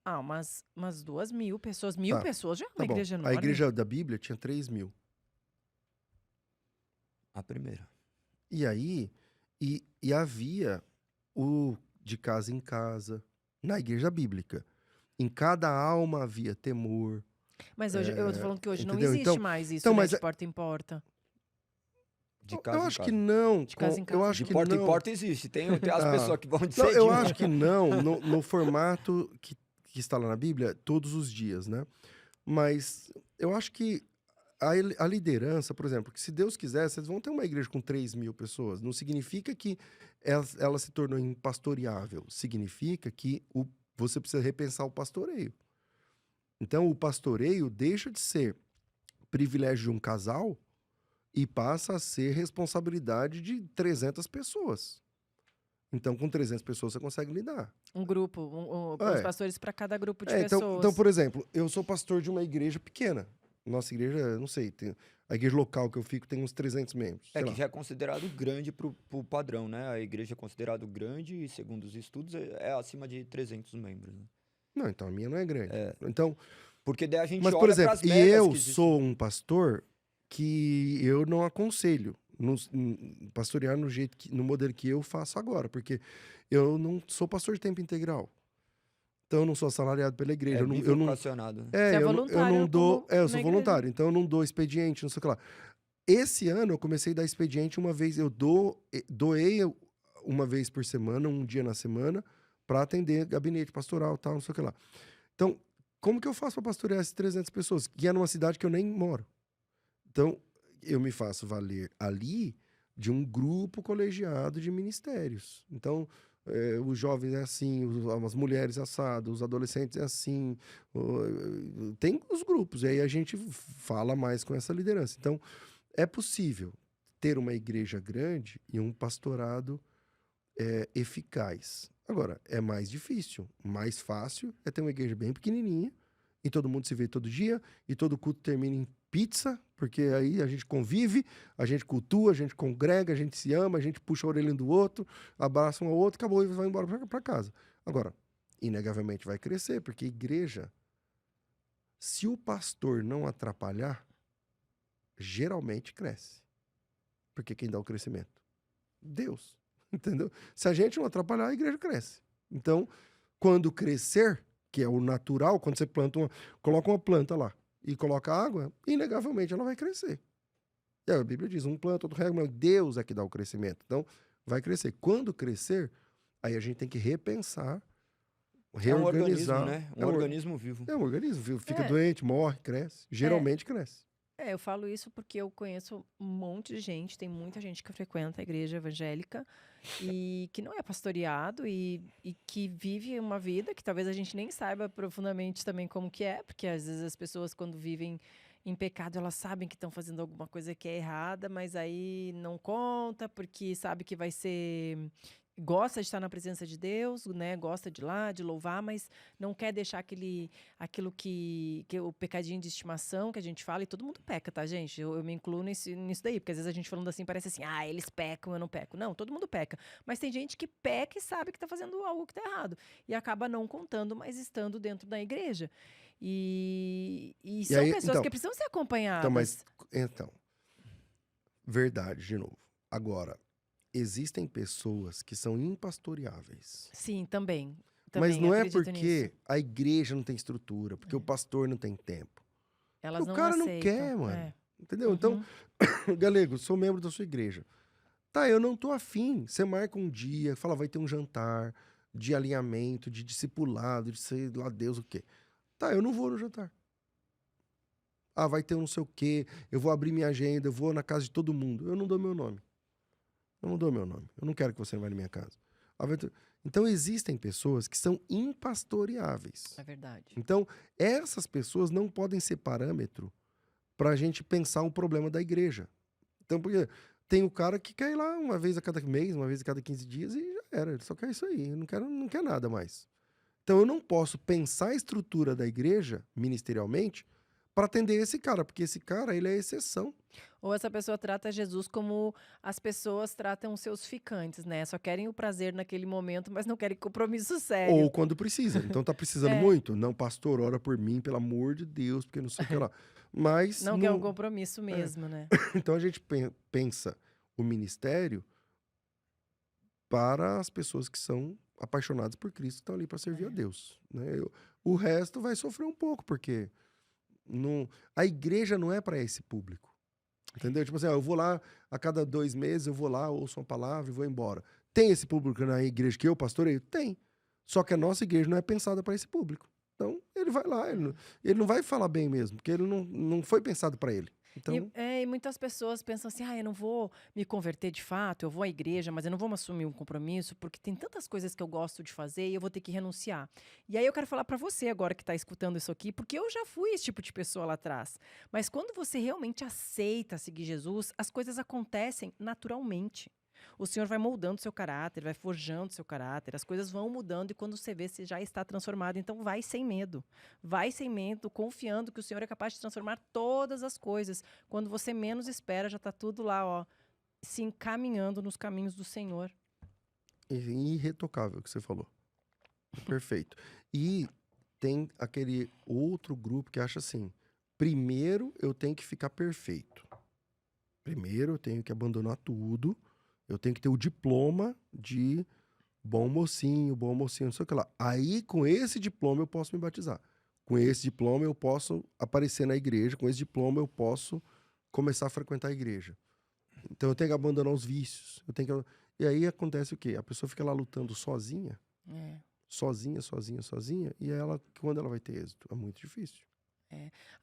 umas 2.000 pessoas, Tá, pessoas já é tá uma bom. igreja A enorme. igreja da Bíblia tinha 3.000. A primeira. E aí, e havia o de casa em casa, na igreja bíblica. Em cada alma havia temor. Mas hoje, eu tô falando que hoje não Entendeu? existe Então- mais isso, então, né, mas de é- porta em porta. De Eu casa em acho que casa. não. De casa em Eu casa. acho De que porta em não. porta existe. Tem as Ah. pessoas que vão de Não, eu cedinho. acho que não, no formato que está lá na Bíblia, todos os dias, né? Mas eu acho que a liderança, por exemplo, que se Deus quiser, vocês vão ter uma igreja com 3.000 pessoas. Não significa que ela se tornou impastoreável. Significa que você precisa repensar o pastoreio. Então, o pastoreio deixa de ser privilégio de um casal e passa a ser responsabilidade de 300 pessoas. Então, com 300 pessoas, você consegue lidar. Um grupo, os É. pastores para cada grupo de Então, pessoas. por exemplo, eu sou pastor de uma igreja pequena. Nossa igreja, não sei, a igreja local que eu fico tem uns 300 membros. É sei que lá. já é considerado grande pro padrão, né? A igreja é considerado grande e, segundo os estudos, é acima de 300 membros. Né? Não, então a minha não é grande. Então, Porque daí a gente mas, olha por exemplo, pras e megas eu que existem. sou um pastor que eu não aconselho pastorear no modelo que eu faço agora, porque eu não sou pastor de tempo integral. Então, eu não sou assalariado pela igreja. É eu não, bivocacionado. Né? Você é eu voluntário não dou. como Eu na sou igreja. voluntário, então eu não dou expediente, não sei o que lá. Esse ano eu comecei a dar expediente uma vez. Eu doei uma vez por semana, um dia na semana, para atender gabinete pastoral e tal, não sei o que lá. Então, como que eu faço para pastorear essas 300 pessoas? Que é numa cidade que eu nem moro. Então, eu me faço valer ali de um grupo colegiado de ministérios. Então, os jovens é assim, as mulheres assado, os adolescentes é assim. Tem os grupos, e aí a gente fala mais com essa liderança. Então, é possível ter uma igreja grande e um pastorado eficaz. Agora, é mais difícil. Mais fácil é ter uma igreja bem pequenininha e todo mundo se vê todo dia e todo culto termina em pizza, porque aí a gente convive, a gente cultua, a gente congrega, a gente se ama, a gente puxa a orelha um do outro, abraça um ao outro, acabou e vai embora para casa. Agora, inegavelmente vai crescer, porque igreja, se o pastor não atrapalhar, geralmente cresce. Porque quem dá o crescimento? Deus. Entendeu? Se a gente não atrapalhar, a igreja cresce. Então, quando crescer, que é o natural, quando você coloca uma planta lá e coloca água, inegavelmente ela vai crescer. E a Bíblia diz, um planta, outro rega, mas Deus é que dá o crescimento. Então, vai crescer. Quando crescer, aí a gente tem que repensar, É um organismo, reorganizar. né? Um organismo vivo. É um organismo, fica É. doente, morre, cresce. Geralmente cresce. Eu falo isso porque eu conheço um monte de gente, tem muita gente que frequenta a igreja evangélica e que não é pastoreado e que vive uma vida que talvez a gente nem saiba profundamente também como que é, porque às vezes as pessoas quando vivem em pecado, elas sabem que estão fazendo alguma coisa que é errada, mas aí não conta porque sabe que vai ser gosta de estar na presença de Deus, né? Gosta de ir lá, de louvar, mas não quer deixar aquilo que o pecadinho de estimação que a gente fala, e todo mundo peca, tá, gente? Eu me incluo nisso daí, porque às vezes a gente falando assim parece assim, eles pecam, eu não peco. Não, todo mundo peca. Mas tem gente que peca e sabe que tá fazendo algo que tá errado. E acaba não contando, mas estando dentro da igreja. E são aí, pessoas que precisam ser acompanhadas. Então, verdade, de novo. Agora, existem pessoas que são impastoreáveis. Sim, também. Mas não é acredito porque nisso. a igreja não tem estrutura, porque o pastor não tem tempo. Elas O não cara não aceitam. quer, mano. É. Entendeu? Uhum. Então, Galego, sou membro da sua igreja. Tá, eu não tô afim. Você marca um dia, fala, vai ter um jantar de alinhamento, de discipulado, de sei lá Deus o quê. Tá, eu não vou no jantar. Vai ter um não sei o quê, eu vou abrir minha agenda, eu vou na casa de todo mundo. Eu não dou meu nome. Eu não dou meu nome. Eu não quero que você vá na minha casa. Então, existem pessoas que são impastoreáveis. É verdade. Então, essas pessoas não podem ser parâmetro para a gente pensar um problema da igreja. Então, porque tem o cara que quer ir lá uma vez a cada mês, uma vez a cada 15 dias e já era. Ele só quer isso aí, não quer nada mais. Então, eu não posso pensar a estrutura da igreja, ministerialmente, para atender esse cara, porque esse cara, ele é exceção. Ou essa pessoa trata Jesus como as pessoas tratam os seus ficantes, né? Só querem o prazer naquele momento, mas não querem compromisso sério. Ou quando precisa. Então tá precisando muito? Não, pastor, ora por mim, pelo amor de Deus, porque não sei o que lá. Mas não quer um compromisso mesmo, né? Então a gente pensa o ministério para as pessoas que são apaixonadas por Cristo, que estão ali para servir a Deus, né? O resto vai sofrer um pouco, porque a igreja não é para esse público. Entendeu? Tipo assim, eu vou lá a cada 2 meses, eu vou lá, ouço uma palavra e vou embora. Tem esse público na igreja que eu pastoreio? Tem. Só que a nossa igreja não é pensada para esse público. Então, ele vai lá, ele não vai falar bem mesmo, porque ele não foi pensado para ele. Então... E muitas pessoas pensam assim, eu não vou me converter de fato, eu vou à igreja, mas eu não vou me assumir um compromisso, porque tem tantas coisas que eu gosto de fazer e eu vou ter que renunciar. E aí eu quero falar para você agora que está escutando isso aqui, porque eu já fui esse tipo de pessoa lá atrás. Mas quando você realmente aceita seguir Jesus, as coisas acontecem naturalmente. O Senhor vai moldando seu caráter, vai forjando seu caráter, as coisas vão mudando e quando você vê, você já está transformado. Então vai sem medo, confiando que o Senhor é capaz de transformar todas as coisas. Quando você menos espera, já está tudo lá, se encaminhando nos caminhos do Senhor. Irretocável que você falou. Perfeito. E tem aquele outro grupo que acha assim, primeiro eu tenho que ficar perfeito. Primeiro eu tenho que abandonar tudo. Eu tenho que ter o diploma de bom mocinho, não sei o que lá. Aí, com esse diploma, eu posso me batizar. Com esse diploma, eu posso aparecer na igreja. Com esse diploma, eu posso começar a frequentar a igreja. Então, eu tenho que abandonar os vícios. E aí, acontece o quê? A pessoa fica lá lutando sozinha. Sozinha. E quando ela vai ter êxito? É muito difícil.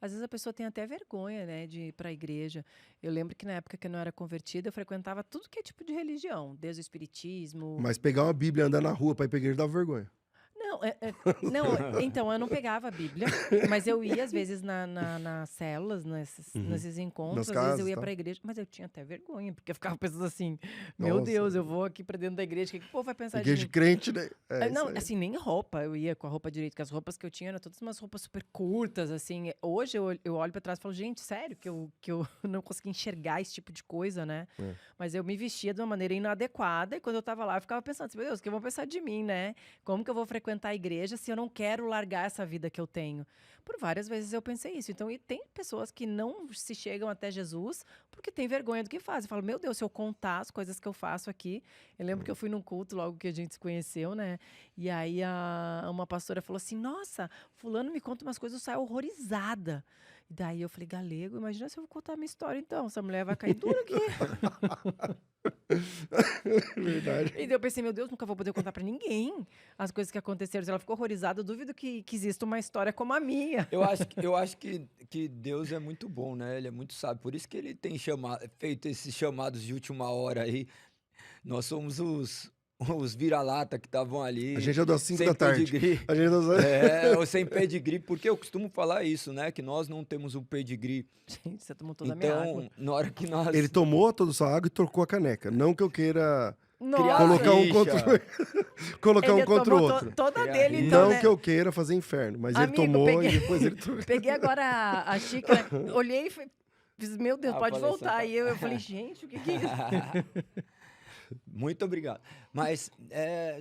Às vezes a pessoa tem até vergonha, né, de ir para a igreja. Eu lembro que na época que eu não era convertida, eu frequentava tudo que é tipo de religião, desde o espiritismo. Mas pegar uma Bíblia e andar na rua para ir pra igreja dava vergonha. Não, então, eu não pegava a Bíblia, mas eu ia às vezes nas células, nesses encontros, às vezes eu ia para a igreja, mas eu tinha até vergonha, porque eu ficava pensando assim, meu Deus, eu vou aqui para dentro da igreja, o que o povo vai pensar de mim? Igreja de crente, né? Não, assim, nem roupa, eu ia com a roupa direito, porque as roupas que eu tinha eram todas umas roupas super curtas, assim. Hoje eu olho para trás e falo, gente, sério, que eu não conseguia enxergar esse tipo de coisa, né? Mas eu me vestia de uma maneira inadequada, e quando eu tava lá, eu ficava pensando assim, meu Deus, o que vão pensar de mim, né? Como que eu vou frequentar a igreja se eu não quero largar essa vida que eu tenho? Por várias vezes eu pensei isso. Então, e tem pessoas que não se chegam até Jesus porque tem vergonha do que fazem. Eu falo, meu Deus, se eu contar as coisas que eu faço aqui... Eu lembro que eu fui num culto logo que a gente se conheceu, né? E aí uma pastora falou assim, nossa, fulano me conta umas coisas, eu saio horrorizada. E daí eu falei, Galego, imagina se eu vou contar a minha história então. Essa mulher vai cair dura aqui. Verdade. E daí eu pensei, meu Deus, nunca vou poder contar pra ninguém as coisas que aconteceram. Se ela ficou horrorizada, eu duvido que exista uma história como a minha. Eu acho que Deus é muito bom, né? Ele é muito sábio. Por isso que ele tem feito esses chamados de última hora aí. Nós somos os vira-lata que estavam ali. A gente é das 5 sem da tarde. pedigree. A gente ou sem pedigree, porque eu costumo falar isso, né? Que nós não temos um pedigree. Gente, você tomou toda a minha água. Então, na hora que nós... Ele tomou toda a sua água e trocou a caneca. Não que eu queira Nossa, Colocar um Rixa. Colocar um ele contra o tomou outro. toda Criar dele, rixa. então, Não né? que eu queira fazer inferno, mas ele Amigo, tomou peguei- e depois ele trocou. Peguei agora a xícara, olhei e fiz, meu Deus, Ah, pode falei, voltar. você E eu falei, gente, o que que é isso? Muito obrigado. Mas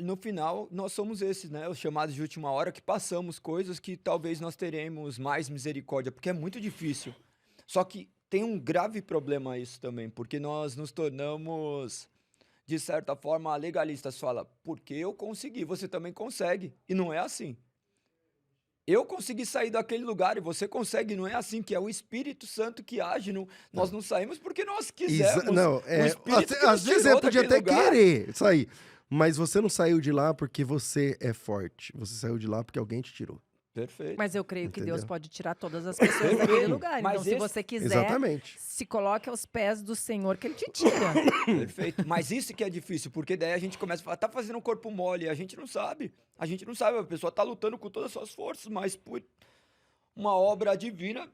no final, nós somos esses, né? Os chamados de última hora que passamos coisas que talvez nós teremos mais misericórdia, porque é muito difícil. Só que tem um grave problema isso também, porque nós nos tornamos, de certa forma, legalistas. Fala, porque eu consegui, você também consegue. E não é assim. Eu consegui sair daquele lugar e você consegue, não é assim, que é o Espírito Santo que age. Nós não saímos porque nós quisemos. Não, O Espírito que nos às vezes tirou você podia daquele até lugar. querer sair, mas você não saiu de lá porque você é forte. Você saiu de lá porque alguém te tirou. Perfeito. Mas eu creio que Deus Entendeu? pode tirar todas as pessoas daquele lugar. Mas Então, se esse- você quiser, Exatamente. se coloque aos pés do Senhor que Ele te tira. Perfeito. Mas isso que é difícil, porque daí a gente começa a falar, tá fazendo um corpo mole, a gente não sabe. A gente não sabe, a pessoa tá lutando com todas as suas forças, mas por uma obra divina.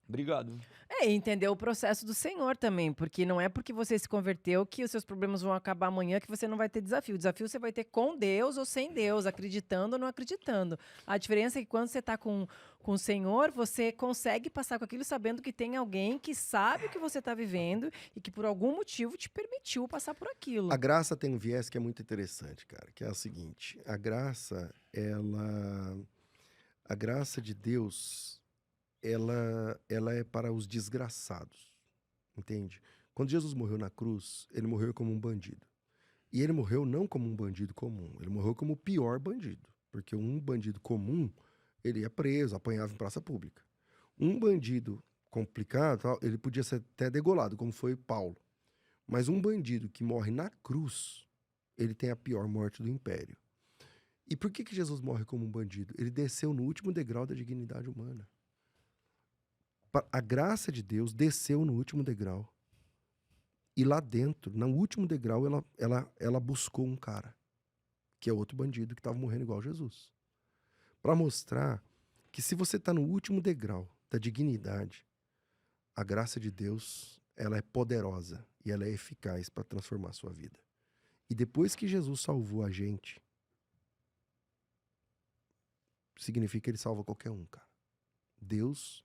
Obrigado. É, e entender o processo do Senhor também, porque não é porque você se converteu que os seus problemas vão acabar amanhã que você não vai ter desafio. O desafio você vai ter com Deus ou sem Deus, acreditando ou não acreditando. A diferença é que quando você está com o Senhor, você consegue passar com aquilo sabendo que tem alguém que sabe o que você está vivendo e que por algum motivo te permitiu passar por aquilo. A graça tem um viés que é muito interessante, cara, que é o seguinte: a graça, a graça de Deus, ela é para os desgraçados, entende? Quando Jesus morreu na cruz, ele morreu como um bandido. E ele morreu não como um bandido comum, ele morreu como o pior bandido. Porque um bandido comum, ele ia preso, apanhava em praça pública. Um bandido complicado, tal, ele podia ser até degolado, como foi Paulo. Mas um bandido que morre na cruz, ele tem a pior morte do império. E por que Jesus morre como um bandido? Ele desceu no último degrau da dignidade humana. A graça de Deus desceu no último degrau. E lá dentro, no último degrau, ela buscou um cara, que é outro bandido que estava morrendo igual Jesus. Para mostrar que se você está no último degrau da dignidade, a graça de Deus, ela é poderosa e ela é eficaz para transformar a sua vida. E depois que Jesus salvou a gente, significa que ele salva qualquer um, cara. Deus,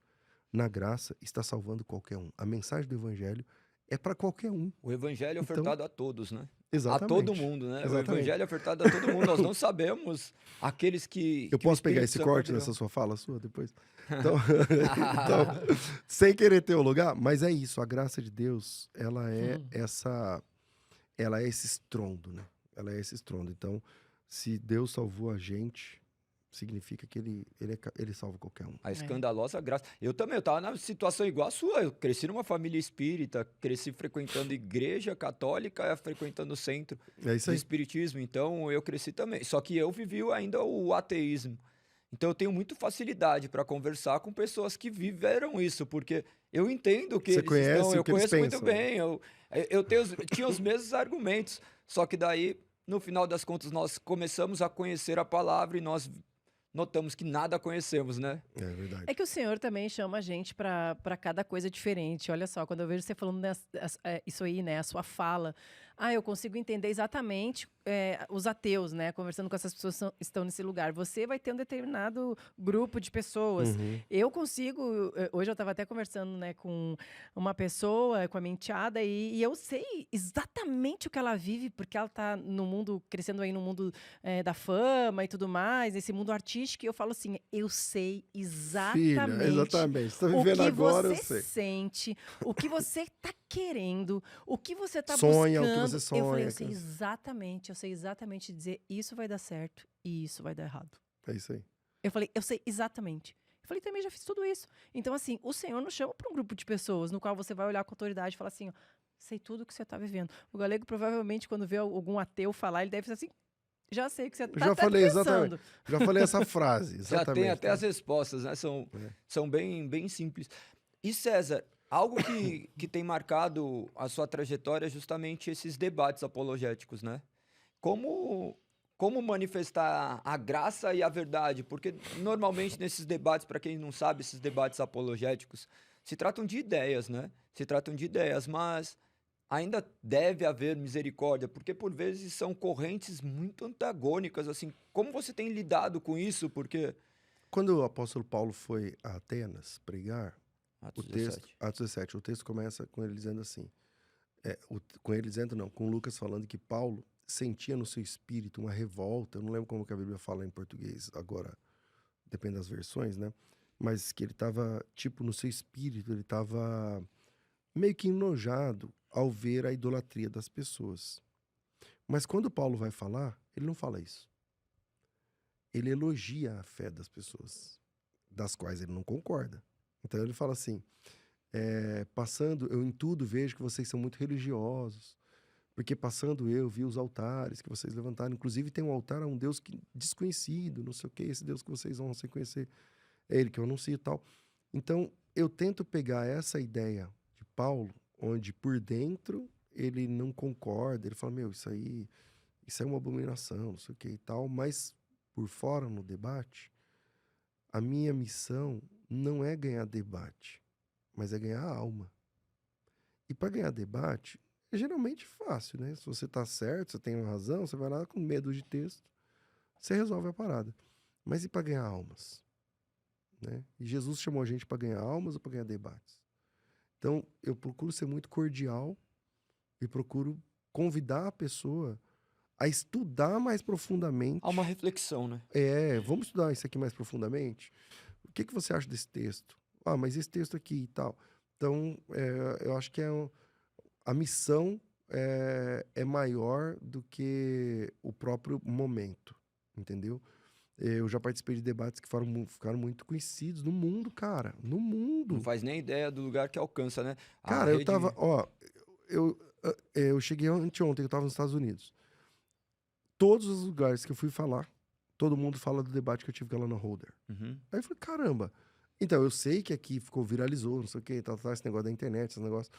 na graça, está salvando qualquer um. A mensagem do evangelho é para qualquer um. O evangelho é Então, ofertado a todos, né? Exatamente. A todo mundo, né? Exatamente. O evangelho é ofertado a todo mundo. Nós não sabemos aqueles que. Eu que o posso pegar Espírito esse Santo corte criou. nessa sua fala sua depois? Então, então, sem querer teologar, mas é isso. A graça de Deus, ela é ela é esse estrondo, né? Ela é esse estrondo. Então, se Deus salvou a gente, significa que ele salva qualquer um. A escandalosa graça. Eu também, eu tava na situação igual a sua. Eu cresci numa família espírita, cresci frequentando igreja católica, frequentando o centro É isso do aí. espiritismo. Então eu cresci também. Só que eu vivi ainda o ateísmo. Então eu tenho muita facilidade para conversar com pessoas que viveram isso, porque eu entendo o que Você eles conhece estão, o eu que eles conheço muito pensam. bem. Eu tinha os mesmos argumentos. Só que daí, no final das contas, nós começamos a conhecer a palavra e nós notamos que nada conhecemos, né? É verdade. É que o Senhor também chama a gente para cada coisa diferente. Olha só, quando eu vejo você falando isso aí, né, a sua fala, eu consigo entender exatamente os ateus, né, conversando com essas pessoas que estão nesse lugar. Você vai ter um determinado grupo de pessoas. Uhum. Eu consigo, hoje eu estava até conversando, né, com uma pessoa, com a minha enteada, e eu sei exatamente o que ela vive, porque ela está no mundo, crescendo aí no mundo da fama e tudo mais, esse mundo artístico, e eu falo assim, eu sei Filha, exatamente exatamente. Você tá o vivendo que agora, eu você sei. sente, o que você tá querendo, o que você tá Sonha, o que buscando. você Eu sonha, falei, eu sei exatamente dizer isso vai dar certo e isso vai dar errado. É isso aí. Eu falei, eu sei exatamente. Eu falei, também já fiz tudo isso. Então, assim, o Senhor nos chama para um grupo de pessoas no qual você vai olhar com autoridade e falar assim, ó, sei tudo o que você tá vivendo. O Galego, provavelmente, quando vê algum ateu falar, ele deve ser assim, já sei o que você tá Já falei pensando. exatamente. Já falei essa frase. Já Exatamente. tem até as respostas, né? São bem simples. E César, algo que tem marcado a sua trajetória é justamente esses debates apologéticos, né? Como manifestar a graça e a verdade? Porque normalmente nesses debates, para quem não sabe, esses debates apologéticos se tratam de ideias, né? Se tratam de ideias, mas ainda deve haver misericórdia, porque por vezes são correntes muito antagônicas, assim. Como você tem lidado com isso? Porque Quando o apóstolo Paulo foi a Atenas pregar, Atos o texto, 17. Atos 17, o texto começa com ele dizendo assim, com ele dizendo não, com Lucas falando que Paulo sentia no seu espírito uma revolta, eu não lembro como que a Bíblia fala em português agora, depende das versões, né? Mas que ele estava, tipo, no seu espírito, ele estava meio que enojado ao ver a idolatria das pessoas. Mas quando Paulo vai falar, ele não fala isso. Ele elogia a fé das pessoas, das quais ele não concorda. Então ele fala assim, passando, eu em tudo vejo que vocês são muito religiosos, porque passando eu vi os altares que vocês levantaram, inclusive tem um altar a um Deus desconhecido, não sei o que, esse Deus que vocês vão sem conhecer, é ele que eu anuncio e tal. Então eu tento pegar essa ideia de Paulo, onde por dentro ele não concorda, ele fala, isso é uma abominação, não sei o que e tal, mas por fora no debate, a minha missão não é ganhar debate, mas é ganhar alma. E para ganhar debate, é geralmente fácil, né? Se você tá certo, você tem uma razão, você vai lá com medo de texto, você resolve a parada. Mas e para ganhar almas? Né? E Jesus chamou a gente para ganhar almas ou para ganhar debates? Então, eu procuro ser muito cordial e procuro convidar a pessoa a estudar mais profundamente. Há uma reflexão, né? Vamos estudar isso aqui mais profundamente? O que você acha desse texto? Mas esse texto aqui e tal. Então, eu acho que a missão é maior do que o próprio momento, entendeu? Eu já participei de debates que ficaram muito conhecidos no mundo, cara. No mundo. Não faz nem ideia do lugar que alcança, né? Cara, eu tava... eu cheguei anteontem, eu tava nos Estados Unidos. Todos os lugares que eu fui falar, todo mundo fala do debate que eu tive com a Lana Holder. Uhum. Aí eu falei, caramba. Então, eu sei que aqui viralizou, não sei o que, esse negócio da internet, esse negócio.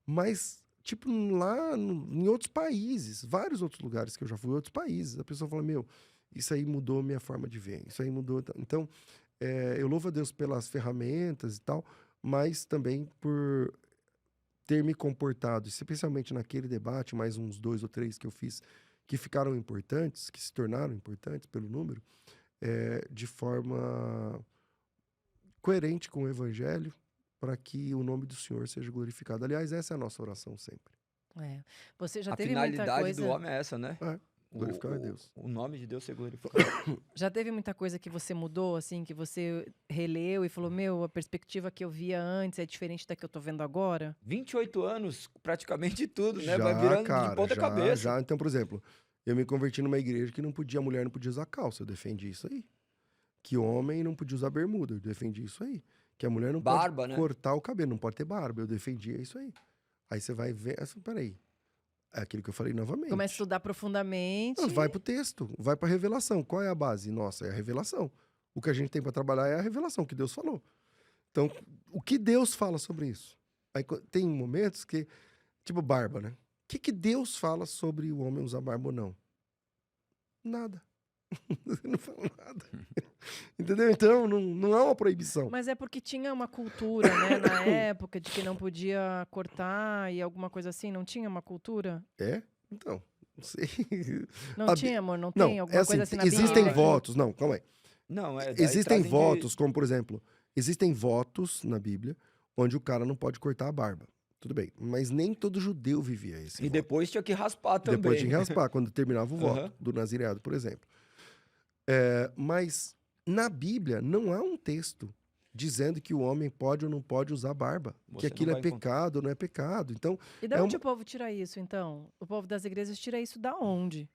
Mas, tipo, lá em outros países, vários outros lugares que eu já fui, outros países, a pessoa fala, isso aí mudou minha forma de ver, isso aí mudou. Então, eu louvo a Deus pelas ferramentas e tal, mas também por ter me comportado, especialmente naquele debate, mais uns 2 ou 3 que eu fiz, que ficaram importantes, que se tornaram importantes pelo número, de forma coerente com o Evangelho, para que o nome do Senhor seja glorificado. Aliás, essa é a nossa oração sempre. Você já A teve muita finalidade coisa... do homem é essa, né? Glorificar a Deus. O nome de Deus ser glorificado. Já teve muita coisa que você mudou, assim, que você releu e falou, a perspectiva que eu via antes é diferente da que eu tô vendo agora? 28 anos, praticamente tudo, né? Já, Vai virando cara, de ponta cabeça. Já. Então, por exemplo, eu me converti numa igreja que a mulher não podia usar calça, eu defendi isso aí. Que homem não podia usar bermuda, eu defendi isso aí. Que a mulher não pode cortar o cabelo, não pode ter barba, eu defendia isso aí. Aí você vai ver, peraí, é aquilo que eu falei novamente. Começa a estudar profundamente. Vai pro texto, vai pra revelação. Qual é a base? Nossa, é a revelação. O que a gente tem para trabalhar é a revelação, que Deus falou. Então, o que Deus fala sobre isso? Aí tem momentos que, tipo barba, né? O que Deus fala sobre o homem usar barba ou não? Nada. Não fala nada. Entendeu? Então, não é uma proibição. Mas é porque tinha uma cultura, né, na época, de que não podia cortar e alguma coisa assim. Não tinha uma cultura? Então, não sei. Não tinha, amor? Não tem alguma coisa assim na Bíblia? Existem votos. Não, calma aí. Não, existem votos, como por exemplo, existem votos na Bíblia onde o cara não pode cortar a barba. Tudo bem, mas nem todo judeu vivia esse voto. Depois tinha que raspar também. Depois tinha que raspar, quando terminava o voto do nazireado, por exemplo. Mas na Bíblia não há um texto dizendo que o homem pode ou não pode usar barba. Que aquilo é pecado ou não é pecado. Então, e de onde o povo tira isso, então? O povo das igrejas tira isso da onde?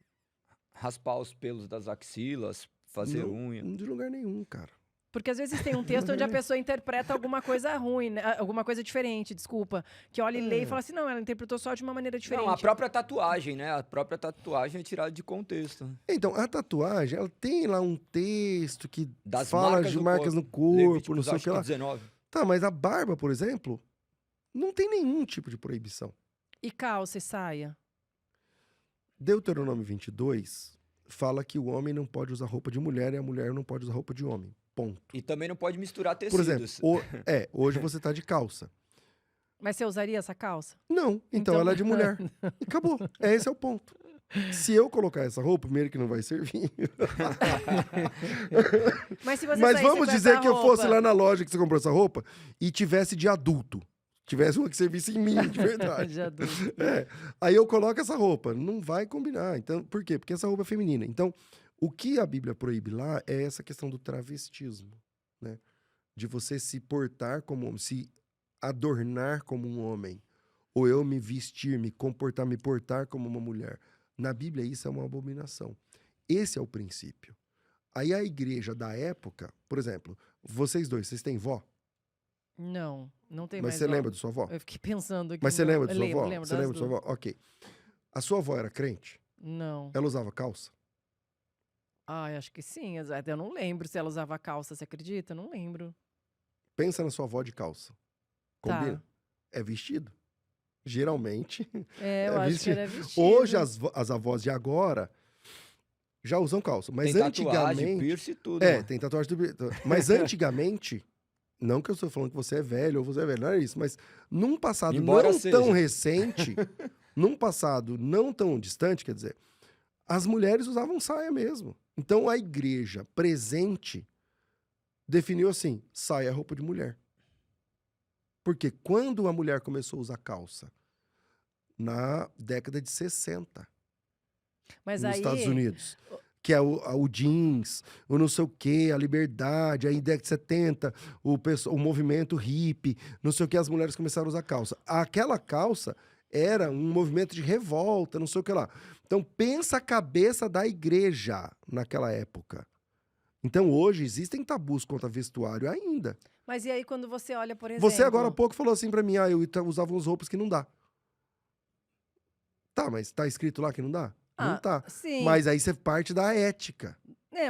Raspar os pelos das axilas, fazer unha. Não de lugar nenhum, cara. Porque às vezes tem um texto onde a pessoa interpreta alguma coisa ruim, né? Alguma coisa diferente, desculpa. Que olha e lê e fala assim, não, ela interpretou só de uma maneira diferente. Não, a própria tatuagem, né? A própria tatuagem é tirada de contexto. Então, a tatuagem, ela tem lá um texto que das fala de marcas no corpo, não sei o que lá. 19. Tá, mas a barba, por exemplo, não tem nenhum tipo de proibição. E calça e saia? Deuteronômio 22 fala que o homem não pode usar roupa de mulher e a mulher não pode usar roupa de homem. Ponto. E também não pode misturar tecidos. Por exemplo, hoje você tá de calça. Mas você usaria essa calça? Não, então ela é de mulher. E acabou. Esse é o ponto. Se eu colocar essa roupa, primeiro que não vai servir. Mas se você Mas saísse vamos com dizer essa que eu fosse roupa- lá na loja que você comprou essa roupa e tivesse de adulto. Tivesse uma que servisse em mim, de verdade. De adulto. É. Aí eu coloco essa roupa. Não vai combinar. Então, por quê? Porque essa roupa é feminina. Então, o que a Bíblia proíbe lá é essa questão do travestismo, né? De você se portar como homem, se adornar como um homem. Ou eu me vestir, me comportar, me portar como uma mulher. Na Bíblia, isso é uma abominação. Esse é o princípio. Aí a igreja da época, por exemplo, vocês dois, vocês têm vó? Não tem Mas mais você vó. lembra da sua avó? Eu fiquei pensando aqui. Mas você não. lembra da Eu sua lembro, avó? lembro Você das lembra da sua duas. avó? Ok. A sua avó era crente? Não. Ela usava calça? Ai, acho que sim. Eu não lembro se ela usava calça, você acredita? Eu não lembro. Pensa na sua avó de calça. Combina? Tá. É vestido. Geralmente. É, eu É acho que vestido. era vestido. Hoje, as avós de agora já usam calça. Mas Tem tatuagem, antigamente. piercing e tudo. É, mano. tem tatuagem do. Mas antigamente. Não que eu estou falando que você é velho ou você é velho, não é isso. Mas num passado Embora não seja. tão recente, num passado não tão distante, quer dizer, as mulheres usavam saia mesmo. Então a igreja presente definiu assim: saia é roupa de mulher. Porque quando a mulher começou a usar calça? Na década de 60, Mas nos aí, Estados Unidos. Que é o jeans, o não sei o quê, a liberdade, aí década de 70, o movimento hippie, não sei o que, as mulheres começaram a usar calça. Aquela calça era um movimento de revolta, não sei o que lá. Então, pensa a cabeça da igreja naquela época. Então, hoje, existem tabus contra vestuário ainda. mas e aí quando você olha, por exemplo... Você agora há pouco falou assim pra mim, eu usava uns roupas que não dá. Tá, mas tá escrito lá que não dá? Não tá. Sim. Mas aí você parte da ética.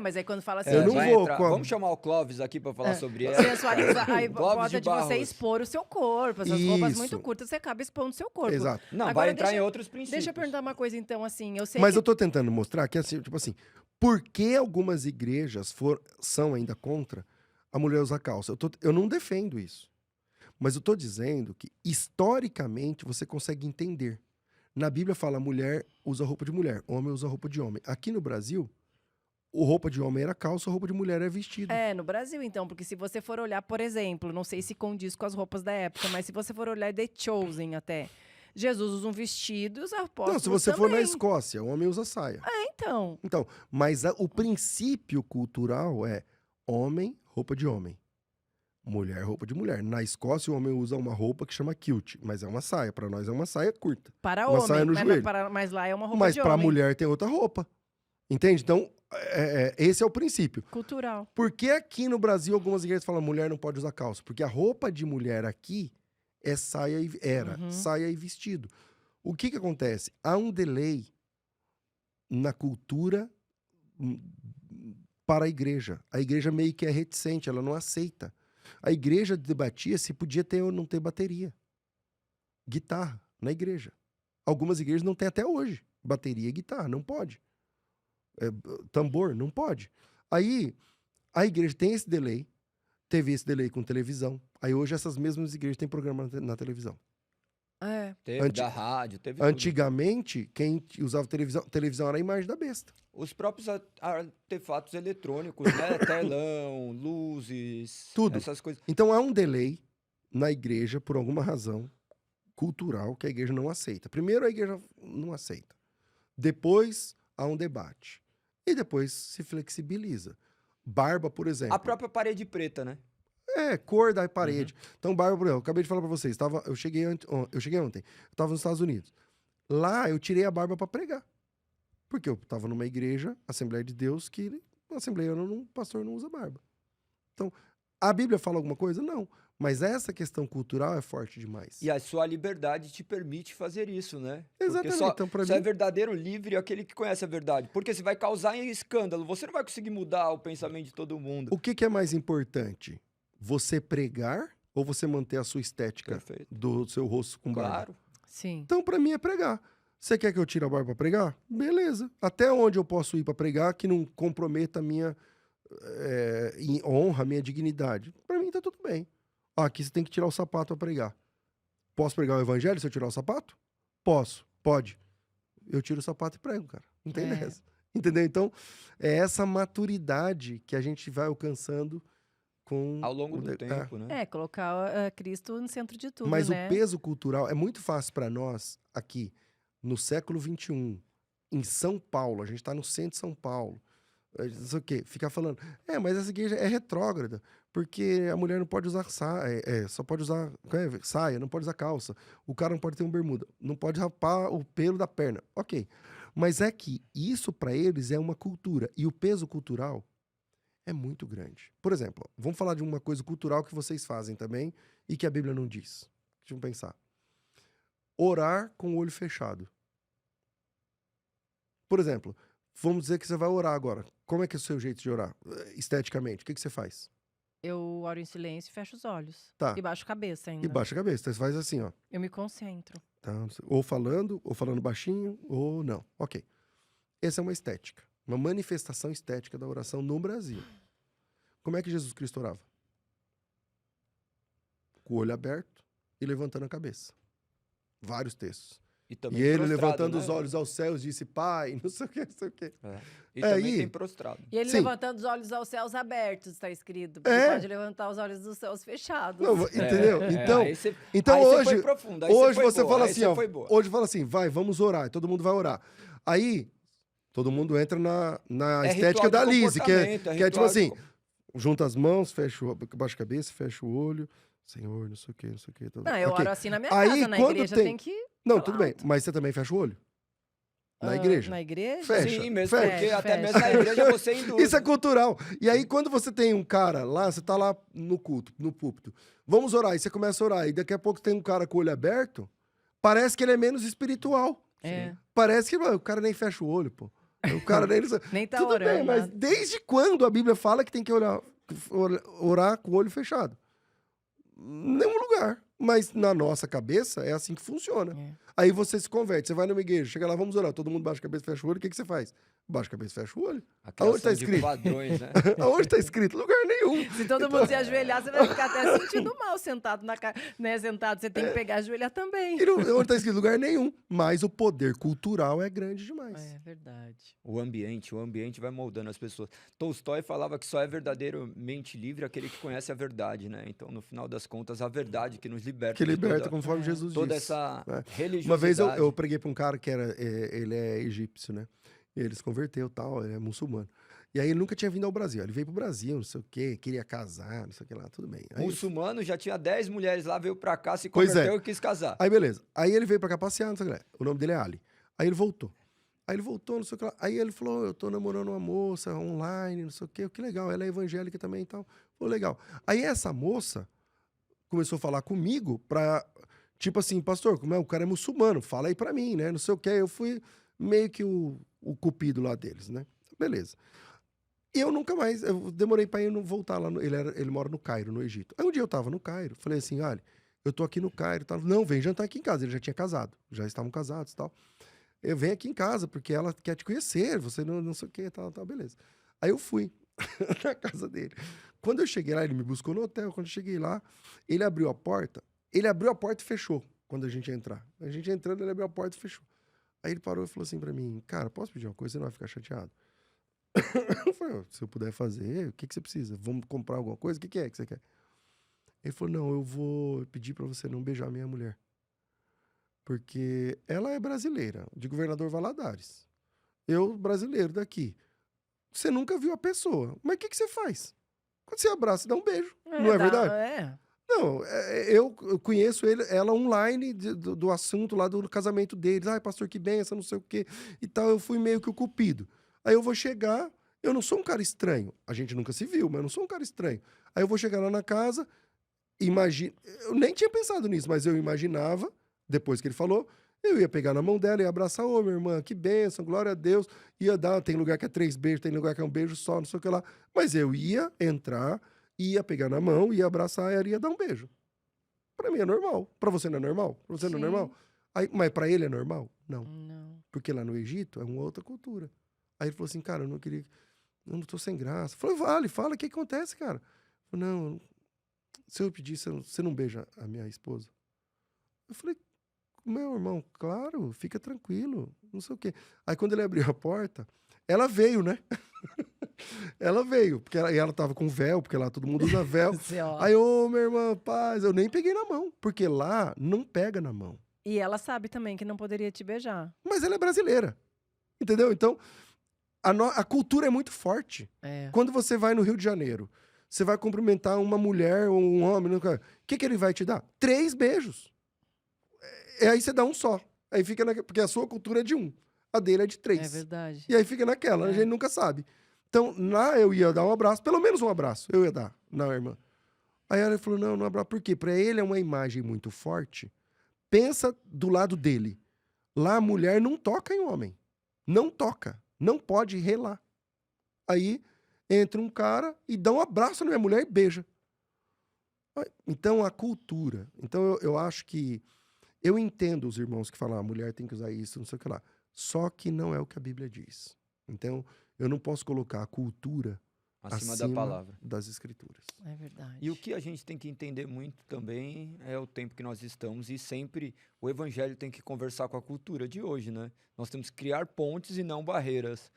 Mas aí quando fala assim... Eu não vai vou entrar- com a- Vamos chamar o Clóvis aqui pra falar sobre ela. Sensualizar, aí Clóvis bota de você Barros. expor o seu corpo. Essas roupas muito Isso. curtas, você acaba expondo o seu corpo. Exato. Não, Agora vai entrar deixa- em outros princípios. Deixa eu perguntar uma coisa, então, assim, eu sei Mas que... eu tô tentando mostrar que, assim, tipo assim, por que algumas igrejas são ainda contra a mulher usar calça? Eu não defendo isso. Mas eu tô dizendo que, historicamente, você consegue entender. Na Bíblia fala, mulher usa roupa de mulher, homem usa roupa de homem. Aqui no Brasil, o roupa de homem era calça, a roupa de mulher era vestido. No Brasil, então, porque se você for olhar, por exemplo, não sei se condiz com as roupas da época, mas se você for olhar The Chosen até, Jesus usa um vestido e os apóstolos Não, se você for na também. Escócia, o homem usa saia. Então, Então, mas o princípio cultural é homem, roupa de homem. Mulher, roupa de mulher. Na Escócia, o homem usa uma roupa que chama kilt, mas é uma saia. Para nós é uma saia curta. para Uma saia homem, no mas, joelho. mas lá é uma roupa Mas de para homem. mulher tem outra roupa. Entende? Então, esse é o princípio. Cultural. Por que aqui no Brasil algumas igrejas falam mulher não pode usar calça? Porque a roupa de mulher aqui é saia saia e vestido. O que acontece? Há um delay na cultura para a igreja. A igreja meio que é reticente, ela não aceita. A igreja debatia se podia ter ou não ter bateria. Guitarra na igreja. Algumas igrejas não têm até hoje. Bateria e guitarra, não pode. Tambor, não pode. Aí, a igreja tem esse delay. Teve esse delay com televisão. Aí hoje essas mesmas igrejas têm programa na televisão. Teve da rádio, teve tudo. Antigamente, quem usava televisão era a imagem da besta. Os próprios artefatos eletrônicos, né? Telão, luzes, Tudo. essas coisas. Então há um delay na igreja, por alguma razão cultural, que a igreja não aceita. Primeiro a igreja não aceita. Depois há um debate. E depois se flexibiliza. Barba, por exemplo. A própria parede preta, né? Cor da parede. Então, barba, por exemplo, eu acabei de falar pra vocês. Eu cheguei ontem. Eu tava nos Estados Unidos. Lá, eu tirei a barba pra pregar. Porque eu tava numa igreja, Assembleia de Deus, que na Assembleia o pastor não usa barba. Então, a Bíblia fala alguma coisa? Não. Mas essa questão cultural é forte demais. E a sua liberdade te permite fazer isso, né? Exatamente. Porque Então, pra só mim, é verdadeiro livre aquele que conhece a verdade. Porque você vai causar escândalo. Você não vai conseguir mudar o pensamento de todo mundo. o que é mais importante? Você pregar ou você manter a sua estética Perfeito. do seu rosto com barba? Claro. Sim. Então, pra mim, é pregar. Você quer que eu tire a barba pra pregar? Beleza. Até onde eu posso ir pra pregar que não comprometa a minha honra, a minha dignidade? Pra mim, tá tudo bem. Aqui você tem que tirar o sapato pra pregar. Posso pregar o evangelho se eu tirar o sapato? Posso, pode. Eu tiro o sapato e prego, cara. Não tem dessa. Entendeu? Então, é essa maturidade que a gente vai alcançando com... Ao longo do tempo, né? Colocar Cristo no centro de tudo, Mas né? o peso cultural é muito fácil para nós aqui, no século XXI, em São Paulo. A gente está no centro de São Paulo. Não sei o quê. Ficar falando, mas essa igreja é retrógrada, porque a mulher não pode usar saia, só pode usar saia, não pode usar calça. O cara não pode ter um bermuda, não pode rapar o pelo da perna. Ok. Mas é que isso para eles é uma cultura. E o peso cultural é muito grande. Por exemplo, vamos falar de uma coisa cultural que vocês fazem também e que a Bíblia não diz. Deixa eu pensar. Orar com o olho fechado. Por exemplo, vamos dizer que você vai orar agora. Como é que é o seu jeito de orar? Esteticamente, o que você faz? Eu oro em silêncio e fecho os olhos. Tá. E baixo a cabeça ainda. E baixa a cabeça. Então você faz assim, ó. Eu me concentro. Tá? Ou falando baixinho, ou não. Ok. Essa é uma estética. Uma manifestação estética da oração no Brasil. Como é que Jesus Cristo orava? Com o olho aberto e levantando a cabeça. Vários textos. E também ele, prostrado, levantando né? os olhos aos céus, disse, Pai, não sei o que, não sei o que. E também aí- tem prostrado. E ele Sim. levantando os olhos aos céus abertos, está escrito. Porque pode levantar os olhos dos céus fechados. Não, entendeu? Então, aí você, então aí você hoje, foi profundo, aí hoje foi você boa, fala aí assim, você ó. foi boa. Hoje fala assim, vai, vamos orar. E todo mundo vai orar. Aí, todo mundo entra na É estética ritual da de Lise, que é comportamento, tipo ritual assim, de- junta as mãos, baixa a cabeça, fecha o olho. Senhor, não sei o que, não sei o que. Não, eu Ok. oro assim na minha Aí, casa. Na quando igreja tem- tem que... Não, falar tudo bem. alto. Mas você também fecha o olho? Na Ah, igreja? Na igreja? Fecha. Sim, mesmo, fecha, porque até fecha. mesmo na igreja você induz. Isso é cultural. E aí, quando você tem um cara lá, você tá lá no culto, no púlpito, vamos orar, e você começa a orar, e daqui a pouco tem um cara com o olho aberto, parece que ele é menos espiritual. É. Parece que o cara nem fecha o olho, pô. O cara nem... Nem tá Tudo orando. bem, mas nada. desde quando a Bíblia fala que tem que orar com o olho fechado? Nenhum lugar. Mas na nossa cabeça é assim que funciona. É. Aí você se converte, você vai numa igreja, chega lá, vamos orar, todo mundo baixa a cabeça, fecha o olho, o que você faz? Baixa a cabeça, fecha o olho. A Aonde tá criação de escrito? padrões, né? Aonde tá escrito? Lugar nenhum. Se todo mundo se ajoelhar, você vai ficar até sentindo mal sentado sentado. Você tem que pegar e ajoelhar também. E não, onde tá escrito? Lugar nenhum. Mas o poder cultural é grande demais. É verdade. O ambiente vai moldando as pessoas. Tolstói falava que só é verdadeiramente livre aquele que conhece a verdade, né? Então, no final das contas, a verdade que nos liberta. Que de liberta toda, conforme Jesus toda disse. essa É. religiosidade. Uma vez eu preguei pra um cara que ele é egípcio, né? E ele se converteu e tal, ele é muçulmano. E aí ele nunca tinha vindo ao Brasil. Ele veio pro Brasil, não sei o quê, queria casar, não sei o que lá, tudo bem. Aí, Muçulmano já tinha 10 mulheres lá, veio pra cá, se Pois converteu é. e quis casar. aí beleza. Aí ele veio pra cá passear, não sei o que lá. O nome dele é Ali. Aí ele voltou. Não sei o que lá. Aí ele falou, eu tô namorando uma moça online, não sei o quê. Que legal, ela é evangélica também e tal. Falou, legal. Aí essa moça começou a falar comigo pra... Tipo assim, pastor, como é? O cara é muçulmano, fala aí pra mim, né? Não sei o quê. Eu fui meio que o cupido lá deles, né? Beleza. E eu nunca mais... Eu demorei pra ir voltar lá. Ele mora no Cairo, no Egito. Aí um dia eu tava no Cairo. Falei assim, olha, eu tô aqui no Cairo. Tá? Não, vem jantar aqui em casa. Ele já tinha casado. Já estavam casados e tal. Eu venho aqui em casa, porque ela quer te conhecer. Você não sei o quê, tal, beleza. Aí eu fui na casa dele. Quando eu cheguei lá, ele me buscou no hotel. Quando eu cheguei lá, ele abriu a porta. Ele abriu a porta e fechou quando a gente ia entrar. A gente entrando, ele abriu a porta e fechou. Aí ele parou e falou assim pra mim, cara, posso pedir uma coisa? Você não vai ficar chateado? Eu falei, se eu puder fazer, o que você precisa? Vamos comprar alguma coisa? O que é que você quer? Ele falou, não, eu vou pedir pra você não beijar minha mulher. Porque ela é brasileira, de Governador Valadares. Eu, brasileiro daqui. Você nunca viu a pessoa. Mas o que você faz? Quando você abraça, dá um beijo. Não é verdade? É. Não, eu conheço ela online do assunto lá do casamento deles. Ai, pastor, que benção, não sei o quê. E tal, eu fui meio que o cupido. Aí eu vou chegar, eu não sou um cara estranho. A gente nunca se viu, mas eu não sou um cara estranho. Aí eu vou chegar lá na casa, eu nem tinha pensado nisso, mas eu imaginava, depois que ele falou, eu ia pegar na mão dela e abraçar, ô, minha irmã, que bênção, glória a Deus. Ia dar, tem lugar que é 3 beijos, tem lugar que é um beijo só, não sei o que lá. Mas eu ia entrar, ia pegar na mão, ia abraçar ela e ia dar um beijo. Pra mim é normal. Pra você não é normal? Pra você não é Sim. normal? Aí, mas pra ele é normal? Não. Não. Porque lá no Egito é uma outra cultura. Aí ele falou assim, cara, eu não tô sem graça. Eu falei, fala, o que acontece, cara? Eu falei, não, se eu pedir, você não beija a minha esposa? Eu falei, meu irmão, claro, fica tranquilo, não sei o quê. Aí quando ele abriu a porta, ela veio, né? Ela veio, porque ela tava com véu, porque lá todo mundo usa véu. Você, ó. Aí, ô, meu irmão, paz, eu nem peguei na mão, porque lá não pega na mão. E ela sabe também que não poderia te beijar. Mas ela é brasileira, entendeu? Então, a cultura é muito forte. É. Quando você vai no Rio de Janeiro, você vai cumprimentar uma mulher ou um homem, o que ele vai te dar? 3 beijos. E aí você dá um só. Aí fica porque a sua cultura é de 1, a dele é de 3. É verdade. E aí fica naquela, a gente nunca sabe. Então, lá eu ia dar um abraço, pelo menos um abraço, eu ia dar na irmã. Aí ela falou, não abraço. Por quê? Pra ele é uma imagem muito forte. Pensa do lado dele. Lá a mulher não toca em homem. Não toca. Não pode relar. Aí entra um cara e dá um abraço na minha mulher e beija. Então, a cultura. Então, eu acho que... Eu entendo os irmãos que falam, a mulher tem que usar isso, não sei o que lá. Só que não é o que a Bíblia diz. Então, eu não posso colocar a cultura Acima da palavra. das escrituras. É verdade. E o que a gente tem que entender muito também é o tempo que nós estamos e sempre o evangelho tem que conversar com a cultura de hoje, né? Nós temos que criar pontes e não barreiras.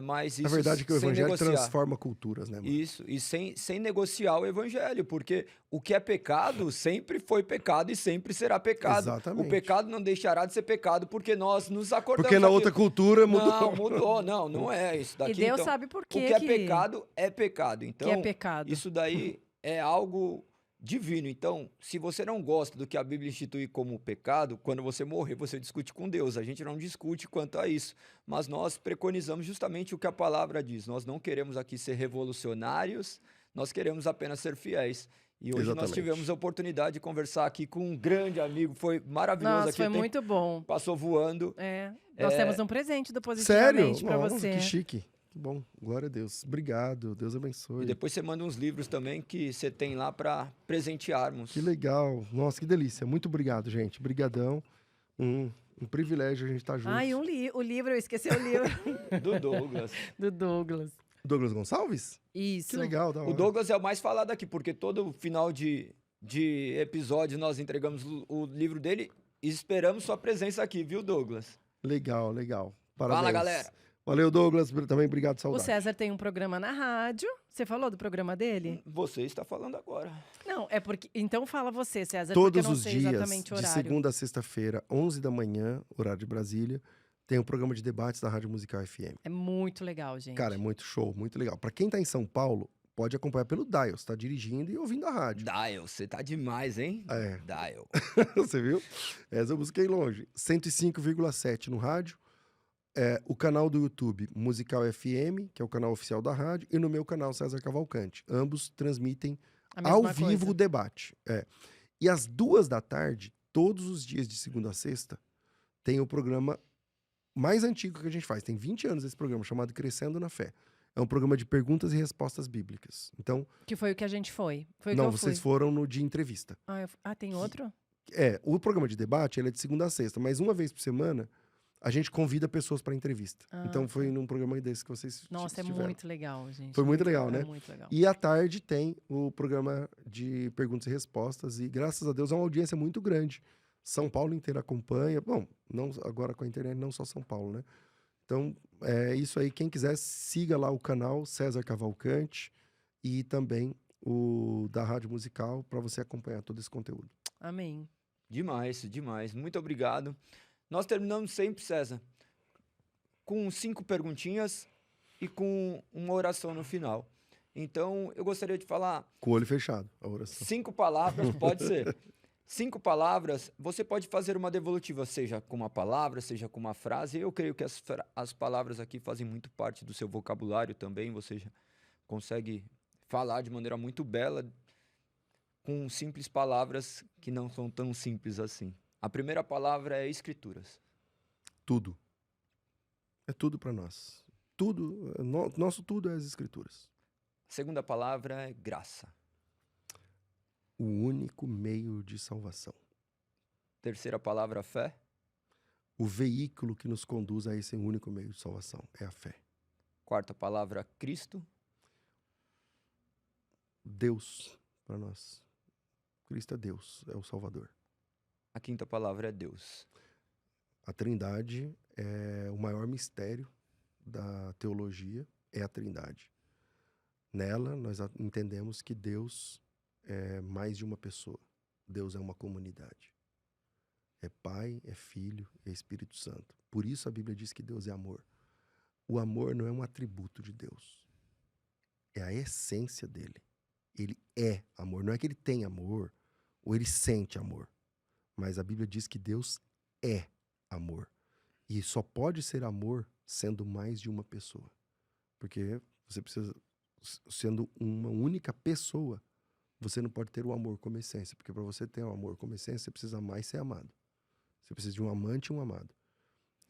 Mas isso A verdade é que o sem evangelho negociar. transforma culturas, né, mano? Isso, e sem negociar o evangelho, porque o que é pecado sempre foi pecado e sempre será pecado. Exatamente. O pecado não deixará de ser pecado porque nós nos acordamos. Porque na daquilo. outra cultura mudou. Não, mudou, não é isso daqui. E Deus então, sabe por o quê que é pecado é pecado. Então, que é pecado. isso daí é algo divino. Então, se você não gosta do que a Bíblia institui como pecado, quando você morrer, você discute com Deus. A gente não discute quanto a isso. Mas nós preconizamos justamente o que a palavra diz. Nós não queremos aqui ser revolucionários, nós queremos apenas ser fiéis. E hoje nós tivemos a oportunidade de conversar aqui com um grande amigo. Foi maravilhoso Nossa, aqui. foi muito bom. Passou voando. Nós temos um presente do Sério? Positivamente pra Nossa, você. que chique. Que bom. Glória a Deus. Obrigado. Deus abençoe. E depois você manda uns livros também que você tem lá para presentearmos. Que legal. Nossa, que delícia. Muito obrigado, gente. Brigadão. Um privilégio a gente estar junto. Ai, o livro, eu esqueci o livro. Do Douglas. Do Douglas. Douglas Gonçalves? Isso. Que legal, da hora. O Douglas é o mais falado aqui, porque todo final de episódio nós entregamos o livro dele e esperamos sua presença aqui, viu, Douglas? Legal, legal. Parabéns. Fala, galera. Valeu, Douglas. Também obrigado, O saudade. César tem um programa na rádio. Você falou do programa dele? Você está falando agora. Não, é porque... Então fala você, César, porque eu Todos não os sei dias, exatamente o de horário. segunda a sexta-feira, 11 da manhã, horário de Brasília, tem um programa de debates da Rádio Musical FM. É muito legal, gente. Cara, é muito show, muito legal. Pra quem tá em São Paulo, pode acompanhar pelo Dial. Você tá dirigindo e ouvindo a rádio. Dial, você tá demais, hein? É. Dial. Você viu? Essa eu busquei longe. 105,7 no rádio. O canal do YouTube Musical FM, que é o canal oficial da rádio, e no meu canal César Cavalcante. Ambos transmitem A mesma ao coisa. vivo o debate. E às 2h, todos os dias de segunda a sexta, tem o programa mais antigo que a gente faz. Tem 20 anos esse programa, chamado Crescendo na Fé. É um programa de perguntas e respostas bíblicas. Então, Que foi o que a gente foi. Foi o não, que eu vocês fui. foram no de entrevista. Tem outro? O programa de debate, ele é de segunda a sexta, mas uma vez por semana, a gente convida pessoas para entrevista. Então, foi num programa desse que vocês Nossa, estiveram. é muito legal, gente. Foi muito legal, né? É muito legal. E à tarde tem o programa de perguntas e respostas. E, graças a Deus, é uma audiência muito grande. São Paulo inteiro acompanha. Bom, não agora com a internet, não só São Paulo, né? Então, é isso aí. Quem quiser, siga lá o canal César Cavalcante e também o da Rádio Musical para você acompanhar todo esse conteúdo. Amém. Demais, demais. Muito obrigado. Nós terminamos sempre, César, com 5 perguntinhas e com uma oração no final. Então, eu gostaria de falar Com o olho fechado, a oração. 5 palavras, pode ser. 5 palavras, você pode fazer uma devolutiva, seja com uma palavra, seja com uma frase. Eu creio que as palavras aqui fazem muito parte do seu vocabulário também. Você já consegue falar de maneira muito bela com simples palavras que não são tão simples assim. A primeira palavra é escrituras. Tudo. É tudo para nós. Tudo, nosso tudo é as escrituras. A segunda palavra é graça. O único meio de salvação. Terceira palavra, fé. O veículo que nos conduz a esse único meio de salvação é a fé. Quarta palavra, Cristo. Deus para nós. Cristo é Deus, é o Salvador. A quinta palavra é Deus. A Trindade é o maior mistério da teologia, é a Trindade. Nela, nós entendemos que Deus é mais de uma pessoa. Deus é uma comunidade. É Pai, é Filho, é Espírito Santo. Por isso a Bíblia diz que Deus é amor. O amor não é um atributo de Deus. É a essência dele. Ele é amor. Não é que ele tem amor ou ele sente amor. Mas a Bíblia diz que Deus é amor. E só pode ser amor sendo mais de uma pessoa. Porque você precisa, sendo uma única pessoa, você não pode ter o amor como essência. Porque para você ter o amor como essência, você precisa amar e ser amado. Você precisa de um amante e um amado.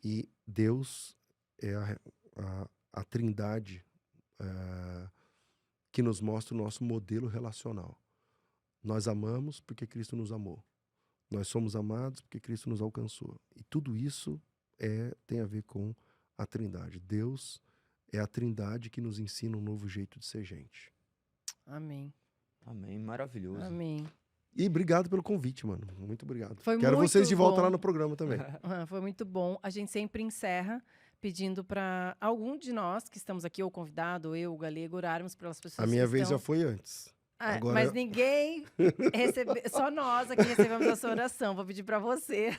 E Deus é a Trindade que nos mostra o nosso modelo relacional. Nós amamos porque Cristo nos amou. Nós somos amados porque Cristo nos alcançou. E tudo isso tem a ver com a Trindade. Deus é a Trindade que nos ensina um novo jeito de ser gente. Amém. Amém, maravilhoso. Amém. E obrigado pelo convite, mano. Muito obrigado. Foi Quero muito vocês de volta bom. lá no programa também. Foi muito bom. A gente sempre encerra pedindo para algum de nós que estamos aqui, ou convidado, eu, o Galego, orarmos pelas pessoas A minha que vez estão... já foi antes. Agora Mas ninguém recebeu, só nós aqui recebemos a sua oração. Vou pedir para você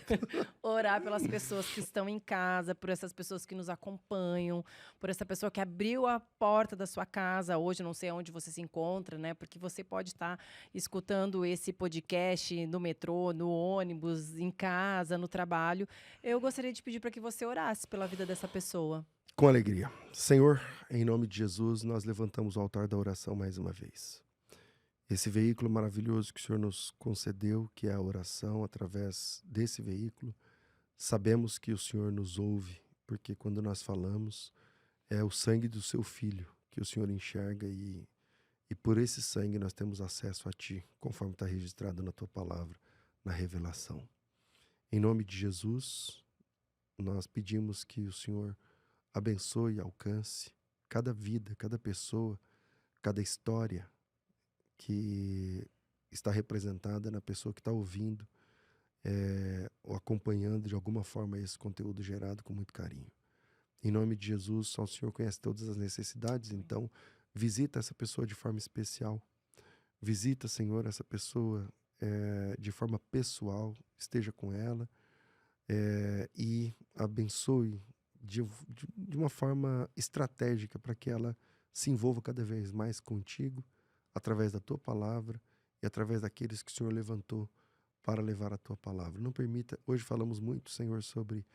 orar pelas pessoas que estão em casa, por essas pessoas que nos acompanham, por essa pessoa que abriu a porta da sua casa hoje, não sei onde você se encontra, né? Porque você pode estar escutando esse podcast no metrô, no ônibus, em casa, no trabalho. Eu gostaria de pedir para que você orasse pela vida dessa pessoa. Com alegria. Senhor, em nome de Jesus, nós levantamos o altar da oração mais uma vez. Esse veículo maravilhoso que o Senhor nos concedeu, que é a oração, através desse veículo, sabemos que o Senhor nos ouve, porque quando nós falamos, é o sangue do seu Filho que o Senhor enxerga e por esse sangue nós temos acesso a Ti, conforme está registrado na Tua palavra, na revelação. Em nome de Jesus, nós pedimos que o Senhor abençoe e alcance cada vida, cada pessoa, cada história que está representada na pessoa que está ouvindo ou acompanhando de alguma forma esse conteúdo gerado com muito carinho. Em nome de Jesus, só o Senhor conhece todas as necessidades, então visita essa pessoa de forma especial. Visita, Senhor, essa pessoa de forma pessoal, esteja com ela e abençoe de uma forma estratégica para que ela se envolva cada vez mais contigo, através da Tua palavra e através daqueles que o Senhor levantou para levar a Tua palavra. Não permita, hoje falamos muito, Senhor, sobre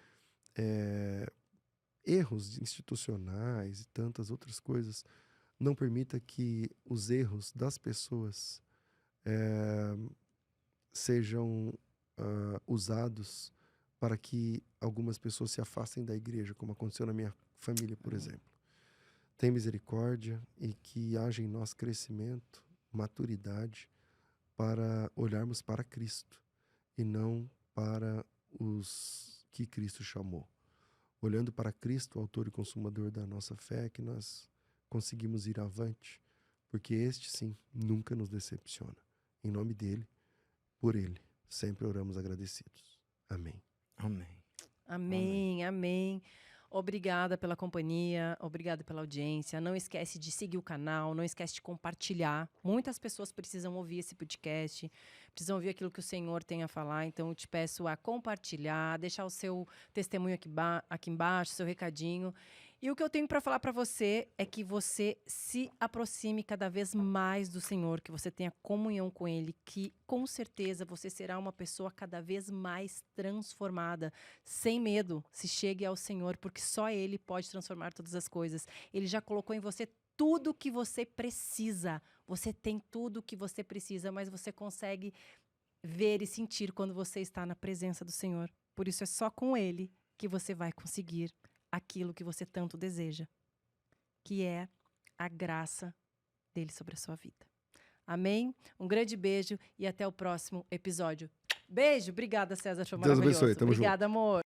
erros institucionais e tantas outras coisas. Não permita que os erros das pessoas sejam usados para que algumas pessoas se afastem da igreja, como aconteceu na minha família, por exemplo. Tem misericórdia e que haja em nós crescimento, maturidade, para olharmos para Cristo e não para os que Cristo chamou. Olhando para Cristo, o autor e consumador da nossa fé, que nós conseguimos ir avante, porque este sim nunca nos decepciona. Em nome dele, por ele, sempre oramos agradecidos. Amém. Amém. Amém, amém. Obrigada pela companhia, obrigada pela audiência. Não esquece de seguir o canal, não esquece de compartilhar. Muitas pessoas precisam ouvir esse podcast, precisam ouvir aquilo que o Senhor tem a falar. Então, eu te peço a compartilhar, deixar o seu testemunho aqui embaixo, seu recadinho. E o que eu tenho para falar para você é que você se aproxime cada vez mais do Senhor, que você tenha comunhão com Ele, que com certeza você será uma pessoa cada vez mais transformada, sem medo. Se chegue ao Senhor, porque só Ele pode transformar todas as coisas. Ele já colocou em você tudo o que você precisa. Você tem tudo o que você precisa, mas você consegue ver e sentir quando você está na presença do Senhor. Por isso é só com Ele que você vai conseguir aquilo que você tanto deseja, que é a graça dele sobre a sua vida. Amém? Um grande beijo e até o próximo episódio. Beijo, obrigada, César, foi Deus maravilhoso. abençoe, tamo junto. Obrigada, amor.